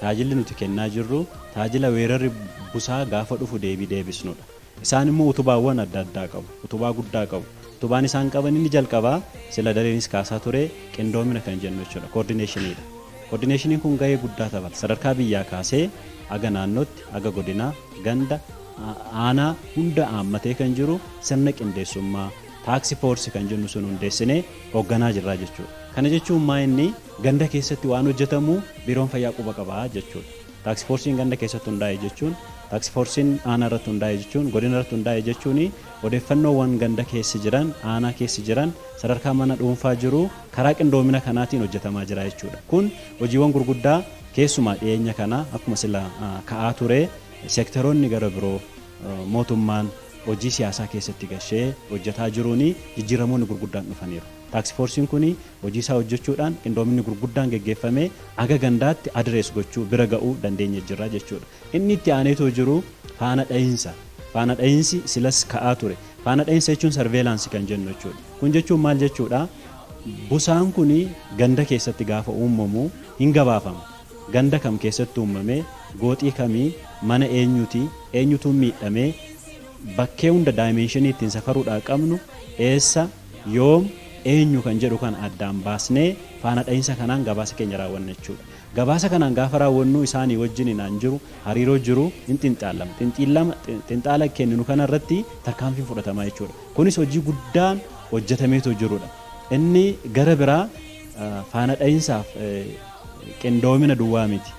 tajaajilli nuti kennaa jirru tajaajila weerarri busaa gaafa dhufu deebisnudha. Isaan immoo utubaawwan adda addaa qabu. Utubaa guddaa qabu. Utubaan isaan qaban inni jalqabaa sila dareenis kaasaa ture qindoomina kan jennu jechuudha. Koordineeshiniidha. Koordineeshiniin kun gahee guddaa taphata. Sadarkaa biyyaa kaasee aga naannootti, aga godinaa, ganda, aanaa hunda haammatee kan jiru sirna qindeessummaa taaksii foorsi kan jennu sun hundeessinee hoogganaa jirra jechuudha. Kana jechuun maa inni ganda keessatti waan hojjetamu biiroon fayyaa quba qabaa jechuudha. Taaksii foorsiin ganda keessatti hundaa'e jechuun taaksii foorsiin aanaa irratti hundaa'e jechuun godina irratti hundaa'e jechuun odeeffannoowwan ganda keessa jiran aanaa keessa jiran sadarkaa mana dhuunfaa jiru karaa qindoomina kanaatiin hojjetamaa jira jechuudha. Kun hojiiwwan gurguddaa keessumaa dhiyeenya kana akkuma sila ka'aa ture seektaroonni gara biroo mootummaan hojii siyaasaa keessatti gashee hojjetaa jiruun jijjiiramoonni gurguddaan dhufaniiru. Taaksii foorsiin kun hojii isaa hojjechuudhaan qindoominni gurguddaan geggeeffamee aga gandaatti adrees gochuu bira ga'uu dandeenya jirra jechuudha. Inni itti aaneetoo jiru faana dha'iinsa. Faana dha'iinsi silas ka'aa ture. Faana dha'iinsa jechuun sarveelaansii kan jennu jechuudha. Kun jechuun maal jechuudha? Busaan kun ganda keessatti gaafa uumamu hin gabaafama. ganda kam keessatti uumamee gooxii kamii mana eenyutu miidhamee bakkee hunda daayimenshinii ittiin safaruudhaa qabnu eessa yoom eenyu kan jedhu kan addaan baasnee faana dha'iinsa kanaan gabaasa keenya raawwanna jechuudha. Gabaasa kanaan gaafa raawwannu isaanii wajjin inaan jiru hariiroo jiru hin xinxaalama. Xinxaala kenninu kanarratti tarkaanfiin fudhatamaa jechuudha. Kunis hojii guddaan hojjetameetoo jirudha. Inni gara biraa faana dha'iinsaaf qindoomina duwwaa miti.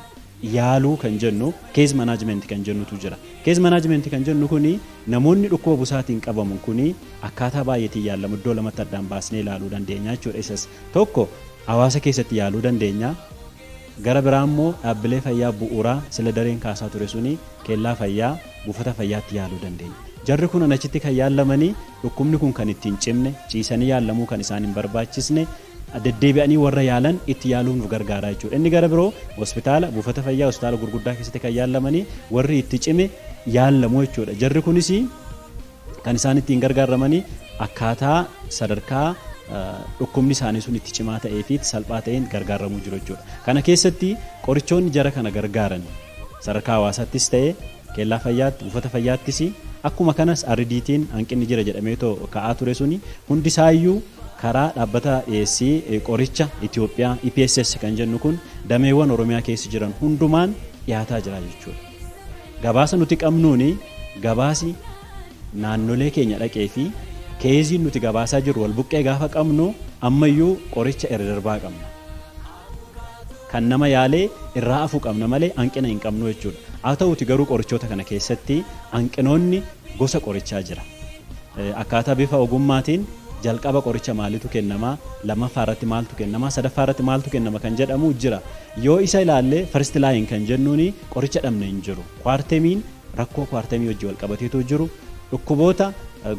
Yaaluu kan jennu kees manaajimentii kan jennutu jira. Kees manaajimentii kan jennu kuni namoonni dhukkuba busaatiin qabamu kuni akkaataa baay'eetiin yaalamu iddoo lamatti addaan baasnee ilaaluu dandeenya jechuudha. Isas tokko hawaasa keessatti yaaluu dandeenya. Gara biraa immoo dhaabbilee fayyaa bu'uuraa sila dareen kaasaa ture suni keellaa fayyaa buufata fayyaatti yaaluu dandeenya. Jarri kun achitti kan yaalamanii dhukkubni kun kan ittiin cimne ciisanii yaalamuu kan isaan hin barbaachisne deddeebi'anii warra yaalan itti yaaluuf nu gargaara jechuudha. Inni gara biroo hospitaala buufata fayyaa hospitaala gurguddaa keessatti kan yaalamanii warri itti cime yaalamu jechuudha. Jarri kunis kan isaan ittiin gargaaramanii akkaataa sadarkaa dhukkubni isaanii sun itti cimaa ta'ee fi salphaa ta'een gargaaramuu jiru jechuudha. Kana keessatti qorichoonni jara kana gargaaran sadarkaa hawaasaattis ta'ee keellaa fayyaatti buufata fayyaattis akkuma kanas ardiitiin hanqinni jira jedhamee ka'aa ture suni hundisaayyuu karaa dhaabbata dhiyeessii qoricha Itoophiyaa EPSS kan jennu kun dameewwan Oromiyaa keessa jiran hundumaan dhiyaataa jira jechuudha. Gabaasa nuti qabnuuni gabaasi naannolee keenya dhaqee fi keeziin nuti gabaasaa jiru wal buqqee gaafa qabnu ammayyuu qoricha irra darbaa qabna. Kan nama yaalee irraa afuu qabna malee hanqina hin qabnu jechuudha. Haa ta'uuti garuu qorichoota kana keessatti hanqinoonni gosa qorichaa jira. Akkaataa bifa ogummaatiin jalqaba qoricha maalitu kennama, lammaffaa irratti maaltu kennama, sadaffaa irratti maaltu kennama kan jedhamu jira. Yoo isa ilaalle first line kan jennuuni qoricha dhabne hin jiru. Kwartemiin rakkoo kwartemii wajjin wal qabateetu jiru. Dhukkuboota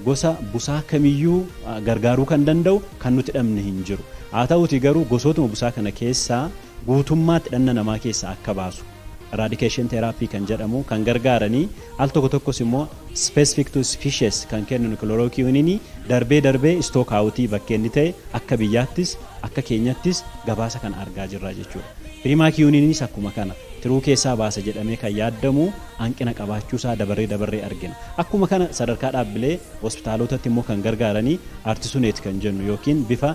gosa busaa kamiyyuu gargaaruu kan danda'u kan nuti dhabne hin jiru. Haa ta'uuti garuu gosootuma busaa kana keessaa guutummaatti dhanna namaa keessaa akka baasu eradication therapy kan jedhamu kan gargaaranii al tokkos immoo specific to species kan kennu chloroquine darbee stock outii bakkeenni ta'e akka biyyaattis akka keenyattis gabaasa kan argaa jirra jechuudha. Primaquininis akkuma kana tiruu keessaa baasa jedhamee kan yaadamu hanqina qabaachuusaa dabarree argina. Akkuma kana sadarkaa dhaabbilee hospitaalotatti immoo kan gargaaranii artisuneet kan jennu yookiin bifa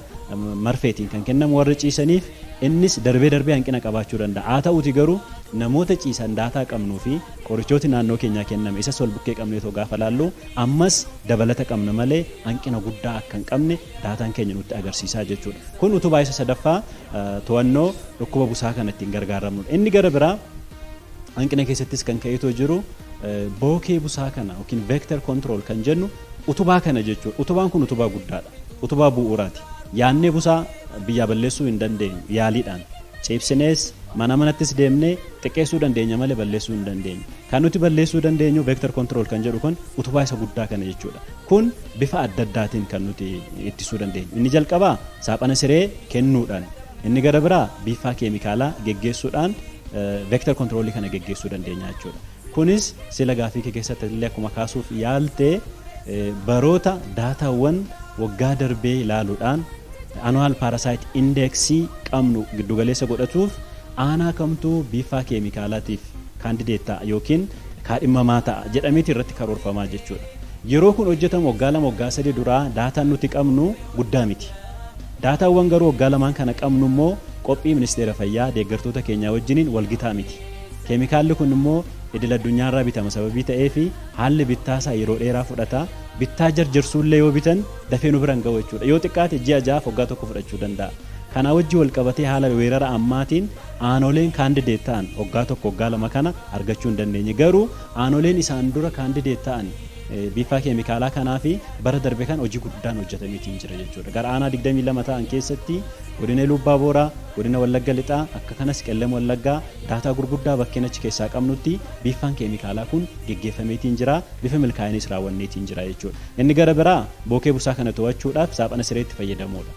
marfeetiin kan kennamu warra ciisaniif innis darbee hanqina qabaachuu danda'a. Haa ta'uuti garuu namoota ciisan daataa qabnuu fi qorichooti naannoo keenyaa kenname isas wal bukkee qabneetoo gaafa laallu ammas dabalata qabna malee hanqina guddaa akka hin qabne daataan keenya nutti agarsiisaa jechuudha. Kun utubaa isa sadaffaa to'annoo dhukkuba busaa kana ittiin gargaaramnudha. Inni gara biraa hanqina keessattis kan ka'eetoo jiru bookee busaa kana yookiin vector control kan jennu utubaa kana jechuudha. Utubaan kun utubaa guddaadha. Utubaa bu'uuraati. Yaannee busaa biyyaa balleessuu hin dandeenyu yaaliidhaan. Ciibsinees manattis deemnee xiqqeessuu dandeenya malee balleessuu hin dandeenyu. Kan nuti balleessuu dandeenyu vector control kan jedhu kun utubaa isa guddaa kana jechuudha. Kun bifa adda addaatiin kan nuti ittisuu dandeenyu. Inni jalqabaa saaphana siree kennuudhaan, inni gara biraa biifaa keemikaalaa geggeessuudhaan vector controlii kana geggeessuu dandeenya jechuudha. Kunis sila gaafii keessatti illee akkuma kaasuuf yaaltee baroota daataawwan waggaa darbee ilaaluudhaan annual parasite indexii qabnu giddugaleessa godhatuuf aanaa kamtuu biifaa keemikaalaatiif kaandideet ta'a yookiin kaadhimamaa ta'a jedhameeti irratti karoorfamaa jechuudha. Yeroo kun hojjetamu waggaa 2 waggaa 3 duraa daataan nuti qabnu guddaa miti. Daataawwan garuu waggaa 2 kana qabnu immoo qophii ministeera fayyaa deeggartoota keenyaa wajjiniin walgitaa miti. Keemikaalli kun immoo idil addunyaarraa bitama sababii ta'ee fi haalli bittaasaa yeroo dheeraa fudhata. Bittaa jarjarsuullee yoo bitan dafee nu biraan ga'u jechuudha. Yoo xiqqaate ji'a 6 waggaa 1 fudhachuu danda'a. Kana wajji wal qabatee haala weerara ammaatiin aanoleen kaandideet ta'an waggaa 1 waggaa 2 kana argachuu hin dandeenye. Garuu aanoleen isaan dura kaandideet ta'an biifaa keemikaalaa kanaa fi bara darbe kan hojii guddaan hojjetameetiin jira jechuudha. Gara aanaa 22 ta'an keessatti godina Lubbaa Booraa, godina Wallagga Lixaa, akka kanas Qellem Wallaggaa daataa gurguddaa bakkeen achi keessaa qabnutti biifaan keemikaalaa kun geggeeffameetiin jira, bifa milkaa'innis raawwanneetiin jira jechuudha. Inni gara biraa bookee busaa kana to'achuudhaaf saaphana sireetti fayyadamuudha.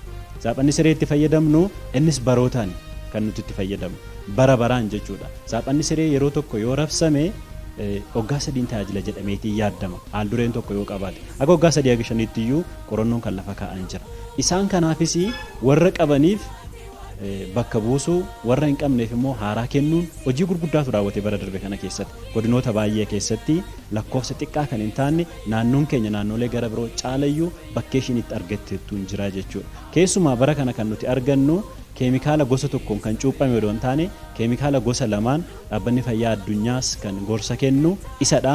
Saaphanni sireetti fayyadamnu innis barootaan kan nuti itti fayyadamnu baraan jechuudha. Saaphanni siree yeroo tokko yoo rabsame waggaa 3 tajaajila jedhameetii yaadama. Haal dureen tokko yoo qabaate akka waggaa 3 5 iyyuu qorannoon kan lafa kaa'an jira. Isaan kanaafis warra qabaniif bakka buusuu warra hin qabneef immoo haaraa kennuun hojii gurguddaatu raawwate bara darbe kana keessatti godinoota baay'ee keessatti lakkoofsa xiqqaa kan hin taane naannoon keenya naannolee gara biroo caalayyuu bakkee ishiin itti argatteettu hin jira jechuudha. Keessumaa bara kana kan nuti argannu keemikaala gosa tokkoon kan cuuphame odoo hin taane keemikaala gosa lamaan dhaabbanni fayyaa addunyaas kan gorsa kennu isadha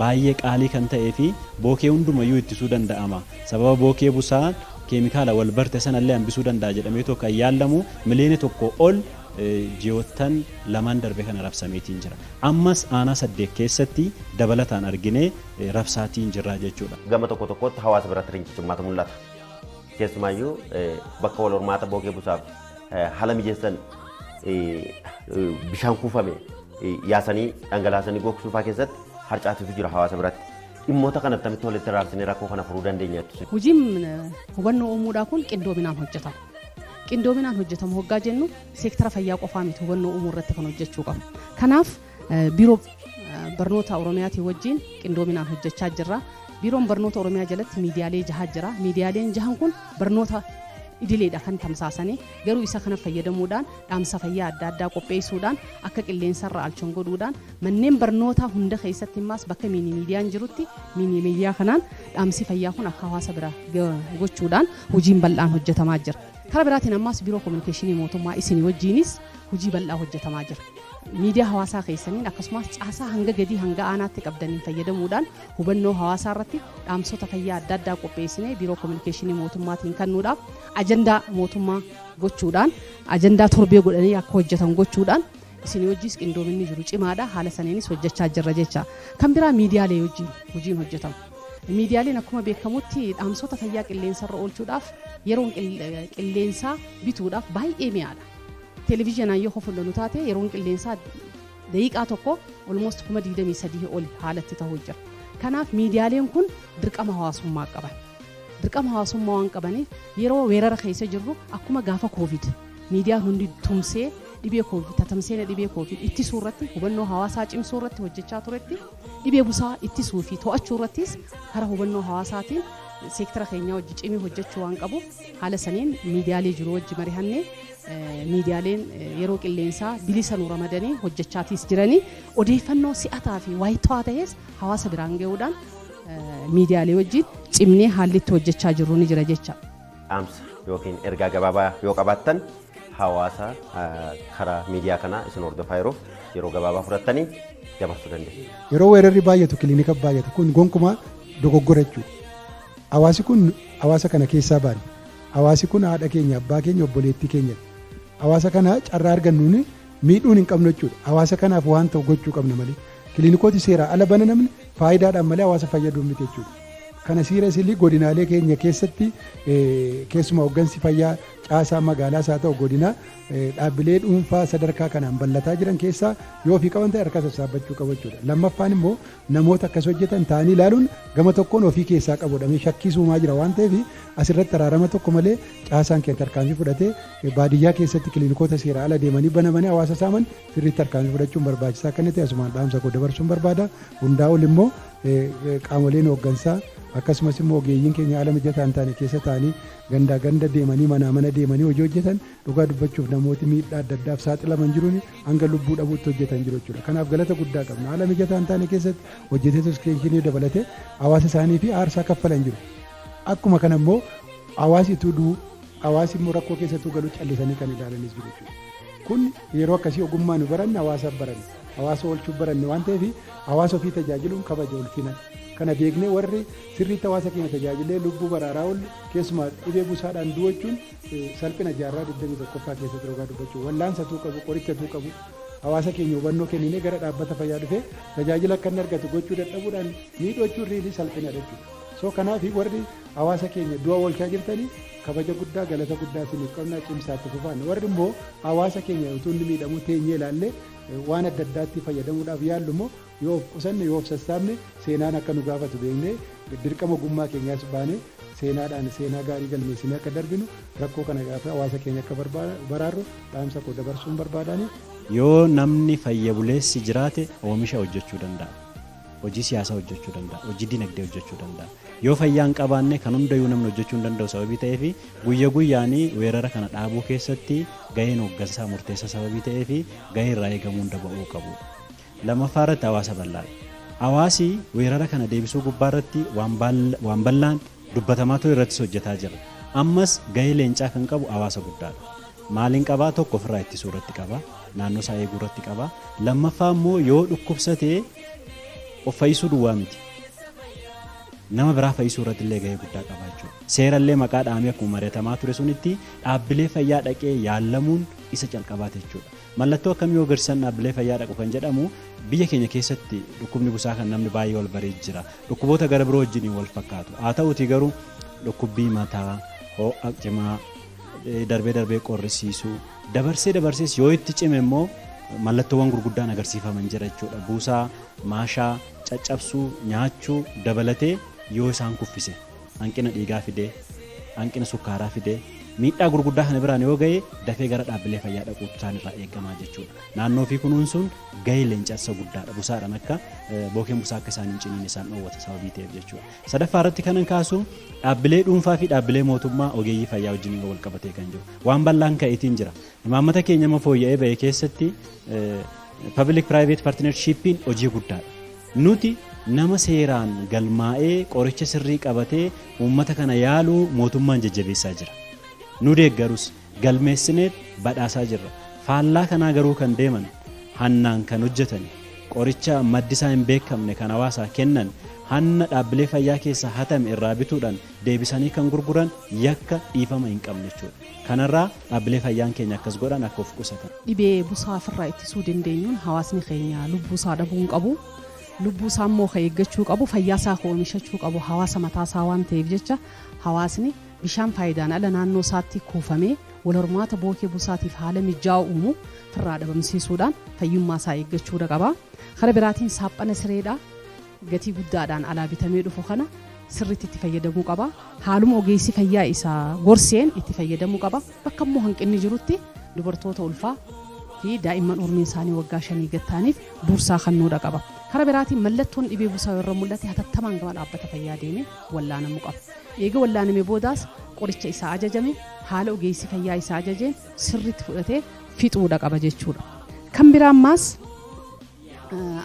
baay'ee qaalii kan ta'ee fi bookee hundumayyuu ittisuu danda'ama. Sababa bookee busaa keemikaala wal barte sanallee hambisuu danda'a jedhamee tokko kan yaallamu miliyoona tokko ol ji'oottan lamaan darbe kana rabsameetiin jira. Ammas aanaa 8 keessatti dabalataan arginee rabsaatiin jirra jechuudha. Gama tokko tokkotti hawaasa biratti rincichummaatu mul'ata. Keessumaayyuu bakka wal hormaata bookee busaaf haala mijeessan bishaan kuufame yaasanii dhangalaasanii gogsuufaa keessatti harcaatiitu jira hawaasa biratti. Dhimmoota kana akkamitti walitti raarsinee rakkoo kana furuu dandeenya? Hojiin hubannoo uumuudhaa kun qindoominaan hojjetama. Qindoominaan hojjetamu hoggaa jennu seektara fayyaa qofaa miti hubannoo uumuu irratti kan hojjechuu qabu. Kanaaf biiroo barnoota Oromiyaatii wajjin qindoominaan hojjechaa jirra. Biiroon barnoota Oromiyaa jalatti miidiyaalee 6 jira. Miidiyaaleen 6 kun barnoota idileedha kan tamsaasanii garuu isa kana fayyadamuudhaan dhaamsa fayyaa adda addaa qopheessuudhaan akka qilleensarra alchoon godhuudhaan manneen barnootaa hunda keessatti immaas bakka miidiyaan jirutti miidiyaa kanaan dhaamsi fayyaa kun akka hawaasa bira gochuudhaan hojiin bal'aan hojjetamaa jira. Karaa biraatiin ammaas biiroo kominikeeshinii mootummaa isinii wajjiinis hojii bal'aa hojjetamaa jira. Miidiyaa hawaasaa keessaniin akkasumas caasaa hanga gadii hanga aanaatti qabdaniin fayyadamuudhaan hubannoo hawaasaa irratti dhaamsota fayyaa adda addaa qopheessinee biiroo kominikeeshinii mootummaatiin kennuudhaaf ajandaa mootummaa gochuudhaan ajandaa torbee godhanii akka hojjetan gochuudhaan isin wajjis qindoominni jiru cimaadha. Haala saneenis hojjechaa jirra jecha. Kan biraa miidiyaalee wajjin hojiin hojjetama. Miidiyaaleen akkuma beekamutti dhaamsota fayyaa qilleensarra oolchuudhaaf yeroon qilleensaa bituudhaaf baay'ee mi'aadha. Televizyinaan yoo hofullu taate yeroon qilleensaa daqiiqaa tokko almost 23 ol haalatti ta'uu jira. Kanaaf miidiyaaleen kun dirqama hawaasummaa qaban. Dirqama hawaasummaa waan qabaniif yeroo weerara keessa jirru akkuma gaafa Covid miidiyaan hundi tumsee dhibee Covid tatamsee dhibee Covid ittisuu irratti hubannoo hawaasaa cimsuu irratti hojjechaa turetti dhibee busaa ittisuu fi to'achuu irrattis karaa hubannoo hawaasaatiin seektara keenyaa wajji cimee hojjechuu waan qabuuf haala saniin miidiyaalee jiru wajji mari'annee miidiyaaleen yeroo qilleensaa bilisa nu ramadanii hojjechaatiis jiranii odeeffannoo si'ataa fi waayitawaa ta'es hawaasa biraan ga'uudhaan miidiyaalee wajjin cimnee haalli itti hojjechaa jirru ni jira jecha. Dhaamsa yookiin ergaa gabaabaa yoo qabaattan hawaasa karaa miidiyaa kanaa isin hordofaa yeroo gabaabaa fudhattanii dabarsuu dandeessu. Yeroo weerarri baay'atu kiliinika baay'atu kun gonkumaa dogoggora jechuudha. Hawaasi kun hawaasa kana keessaa baane. Hawaasi kun haadha keenya, abbaa keenya, obboleettii keenya. Hawaasa kana carraa argannuun miidhuun hin qabnu jechuudha. Hawaasa kanaaf waan ta'u gochuu qabna malee. Kiliinikooti seeraa ala bana namni faayidaadhaan malee hawaasa fayyaduu miti jechuudha. Kana siira isilii godinaalee keenya keessatti keessumaa hooggansi fayyaa caasaa magaalaas haa ta'u godina dhaabbilee dhuunfaa sadarkaa kanaan bal'ataa jiran keessaa yoo ofii qaban ta'e harka sassaabachuu qabu jechuudha. Lammaffaan immoo namoota akkas hojjetan ta'anii ilaaluun gama tokkoon ofii keessaa qabudha. Shakkisuumaa jira waan ta'eef asirratti araarama tokko malee caasaan keenya tarkaanfii fudhatee baadiyyaa keessatti kiliinikoota seeraa ala deemanii banamanii hawaasa saaman sirriitti tarkaanfii fudhachuun barbaachisaa akka inni ta'e asumaan dhaamsa koo dabarsuun barbaada. Hundaa ol immoo qaamoleen hooggansaa akkasumas immoo ogeeyyiin keenya haala mijataa hin taane keessa ta'anii ganda deemanii mana deemanii hojii hojjetan dhugaa dubbachuuf namooti miidhaa adda addaaf saaxilaman jiruun hanga lubbuu dhabuutti hojjetan jiru jechuudha. Kanaaf galata guddaa qabna. Haala mijataa hin taane keessatti hojjetee soskeenshii dabalatee hawaasa isaanii fi aarsaa kaffalan jiru. Akkuma kana immoo hawaasi tuduu hawaasi immoo rakkoo keessattuu galuu callisanii kan ilaalanis jiru jechuudha. Kun yeroo akkasii ogummaa nu baranne hawaasaaf baranne hawaasa oolchuuf baranne waan ta'eef hawaasa ofii tajaajiluun kabaja ulfina. Kana beeknee warri sirriitti hawaasa keenya tajaajilee lubbuu baraaraa oolu keessumaa dhibee busaadhaan du'achuun salphina jaarraa 21ffaa keessatti rogaa dubbachuu wallaansatuu qabu qorichatuu qabu hawaasa keenya hubannoo kenninee gara dhaabbata fayyaa dhufee tajaajila akka inni argatu gochuu dadhabuudhaan miidhachuun riilii salphina jechuudha. So kanaaf warri hawaasa keenya du'a oolchaa jirtanii kabaja guddaa galata guddaa isiniif qabnaa cimsaatti fufaan warri immoo hawaasa keenya utuu inni miidhamu teenyee ilaallee waan adda addaatti fayyadamuudhaaf yaallu immoo yoo qusanne yoo sassaabne seenaan akka nu gaafatu beeknee dirqama ogummaa keenyaas baane seenaadhaan seenaa gaarii galmeessinee akka darbinu rakkoo kana gaafa hawaasa keenya akka baraarru dhaamsa koo dabarsuun barbaadani. Yoo namni fayya buleessi jiraate oomisha hojjechuu danda'a. hojii siyaasaa hojjechuu danda'a, hojii dinagdee hojjechuu danda'a. Yoo fayyaa hin qabaanne kan hundayyuu namni hojjechuu hin danda'u sababii ta'eef guyya guyyaanii weerara kana dhaabuu keessatti gaheen hooggansaa murteessa sababii ta'eef gahee irraa eegamuu hunda ba'uu qabu. Lammaffaa irratti hawaasa bal'aadha. Hawaasi weerara kana deebisuu gubbaa irratti waan bal'aan dubbatamaa ture irrattis hojjetaa jira. Ammas gahee leencaa kan qabu hawaasa guddaadha. Maaliin qabaa? Tokko ofirraa ittisuu irratti qaba, naannoo isaa eeguu irratti qaba. Lammaffaa immoo yoo dhukkubsatee of fayyisuu duwwaa miti. Nama biraa fayyisuu irratti illee gahee guddaa qaba jechuudha. Seerallee maqaa dhahamee akkuma mari'atamaa ture sunitti dhaabbilee fayyaa dhaqee yaalamuun isa calqabaate jechuudha. Mallattoo akkamii yoo agarsiisan dhaabbilee fayyaa dhaqu kan jedhamu biyya keenya keessatti dhukkubni busaa kan namni baay'ee wal baree jira. Dhukkuboota gara biroo wajjin wal fakkaatu. Haa ta'uutii garuu dhukkubbii mataa, ho'a cimaa, darbee qorrisiisuu, dabarsees yoo itti cime immoo mallattoowwan gurguddaan agarsiifaman jira jechuudha. Buusaa, maashaa, caccabsuu, nyaachuu dabalatee yoo isaan kuffise hanqina dhiigaa fidee, hanqina sukkaaraa fidee, miidhaa gurguddaa kana biraan yoo ga'e dafee gara dhaabbilee fayyaa dhaquu isaan irraa eegamaa jechuudha. Naannoo fi kunuunsuun gahee leencaa guddaadha. Busaadhaan akka bookeen busaa akka isaan hin ciniin isaan dhoowwata sababii ta'eef jechuudha. Sadaffaa irratti kanan kaasu dhaabbilee dhuunfaa fi dhaabbilee mootummaa ogeeyyii fayyaa wajjin wal qabatee kan jiru. Waan bal'aan ka'eetiin jira. Imaammata keenya fooyya'ee ba'e keessatti public private partnershipiin hojii guddaadha. Nuti nama seeraan galmaa'ee qoricha sirrii qabatee uummata kana yaaluu mootummaan jajjabeessaa jira. Nu deeggarus galmeessinee badhaasaa jirra. Faallaa kanaa garuu kan deeman hannaan kan hojjetan qoricha maddisaa hin beekamne kan hawaasaa kennan hanna dhaabbilee fayyaa keessaa hatame irraa bituudhaan deebisanii kan gurguran yakka dhiifama hin qabne jechuudha. Kanarraa dhaabbilee fayyaan keenya akkas godhan akka of qusatan. Dhibee busaa ofirraa ittisuu dandeenyuun hawaasni keenya lubbuu isaa dhabuu hin qabu. Lubbuu isaa immoo eeggachuu qabu, fayyaa isaa oomishachuu qabu. Hawaasa mataa isaa waan ta'eef jecha hawaasni bishaan faayidaan ala naannoo isaatti kuufamee wal hormaata bookee busaatiif haala mijaa'u uumu ofirraa dhabamsiisuudhaan fayyummaa isaa eeggachuu qaba. Karaa biraatiin saaphana sireedhaa gatii guddaadhaan alaa bitamee dhufu kana sirriitti itti fayyadamuu qaba. Haaluma ogeessi fayyaa isaa gorseen itti fayyadamuu qaba. Bakka immoo hanqinni jirutti dubartoota ulfaa fi daa'imman umriin isaanii waggaa 5 gattaniif dursaa kennuudha qaba. Karaa biraatiin mallattoon dhibee busaa irra mul'ate hatattamaan gama dhaabbata fayyaa deemee wallaanamuu qaba. Eega wallaanamee boodaas qoricha isaa ajajame haala ogeessi fayyaa isaa ajajeen sirriitti fudhatee fixuudha qaba jechuudha. Kan biraa ammaas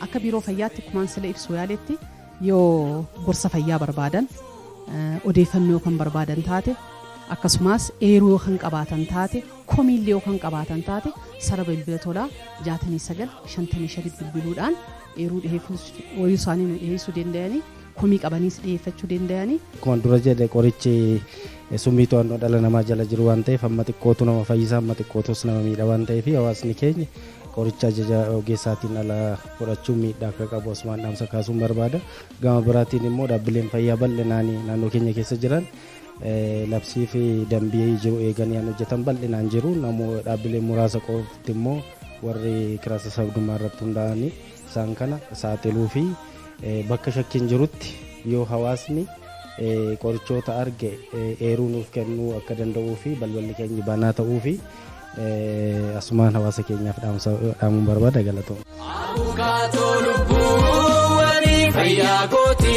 akka biiroo fayyaatti kumaan sila ibsu yaaletti yoo gorsa fayyaa barbaadan odeeffannoo kan barbaadan taate akkasumas eeruu kan qabaatan taate komiillee kan qabaatan taate sarara bilbila tolaa 6955 bilbiluudhaan eeruu dhiyeeffachuu isaanii dhiyeessuu danda'anii komii qabaniis dhiyeeffachuu danda'anii. Akkuma dura jedhe qorichi summii to'annoo dhala namaa jala jiru waan ta'eef amma xiqqootu nama fayyisaa amma xiqqootus nama miidha waan ta'eef hawaasni keenya qoricha ajaja ogeessaatiin ala fudhachuun miidhaa akka qabu asumaan dhaamsa kaasuun barbaada. Gama biraatiin immoo dhaabbileen fayyaa bal'inaan naannoo keenya keessa jiran labsii fi dambii jiru eeganii hojjetan bal'inaan jiru. Namoo dhaabbileen muraasa qofti immoo warri kiraasa sabdummaa irratti hundaa'anii isaan kana saaxiluu fi bakka shakkiin jirutti yoo hawaasni qorichoota arge eeruu nuuf kennuu akka danda'uu fi balballi keenya banaa ta'uu fi asumaan hawaasa keenyaaf dhaamuun barbaada. Galatoom. Abukaatoo lubbuu walii fayyaa kooti.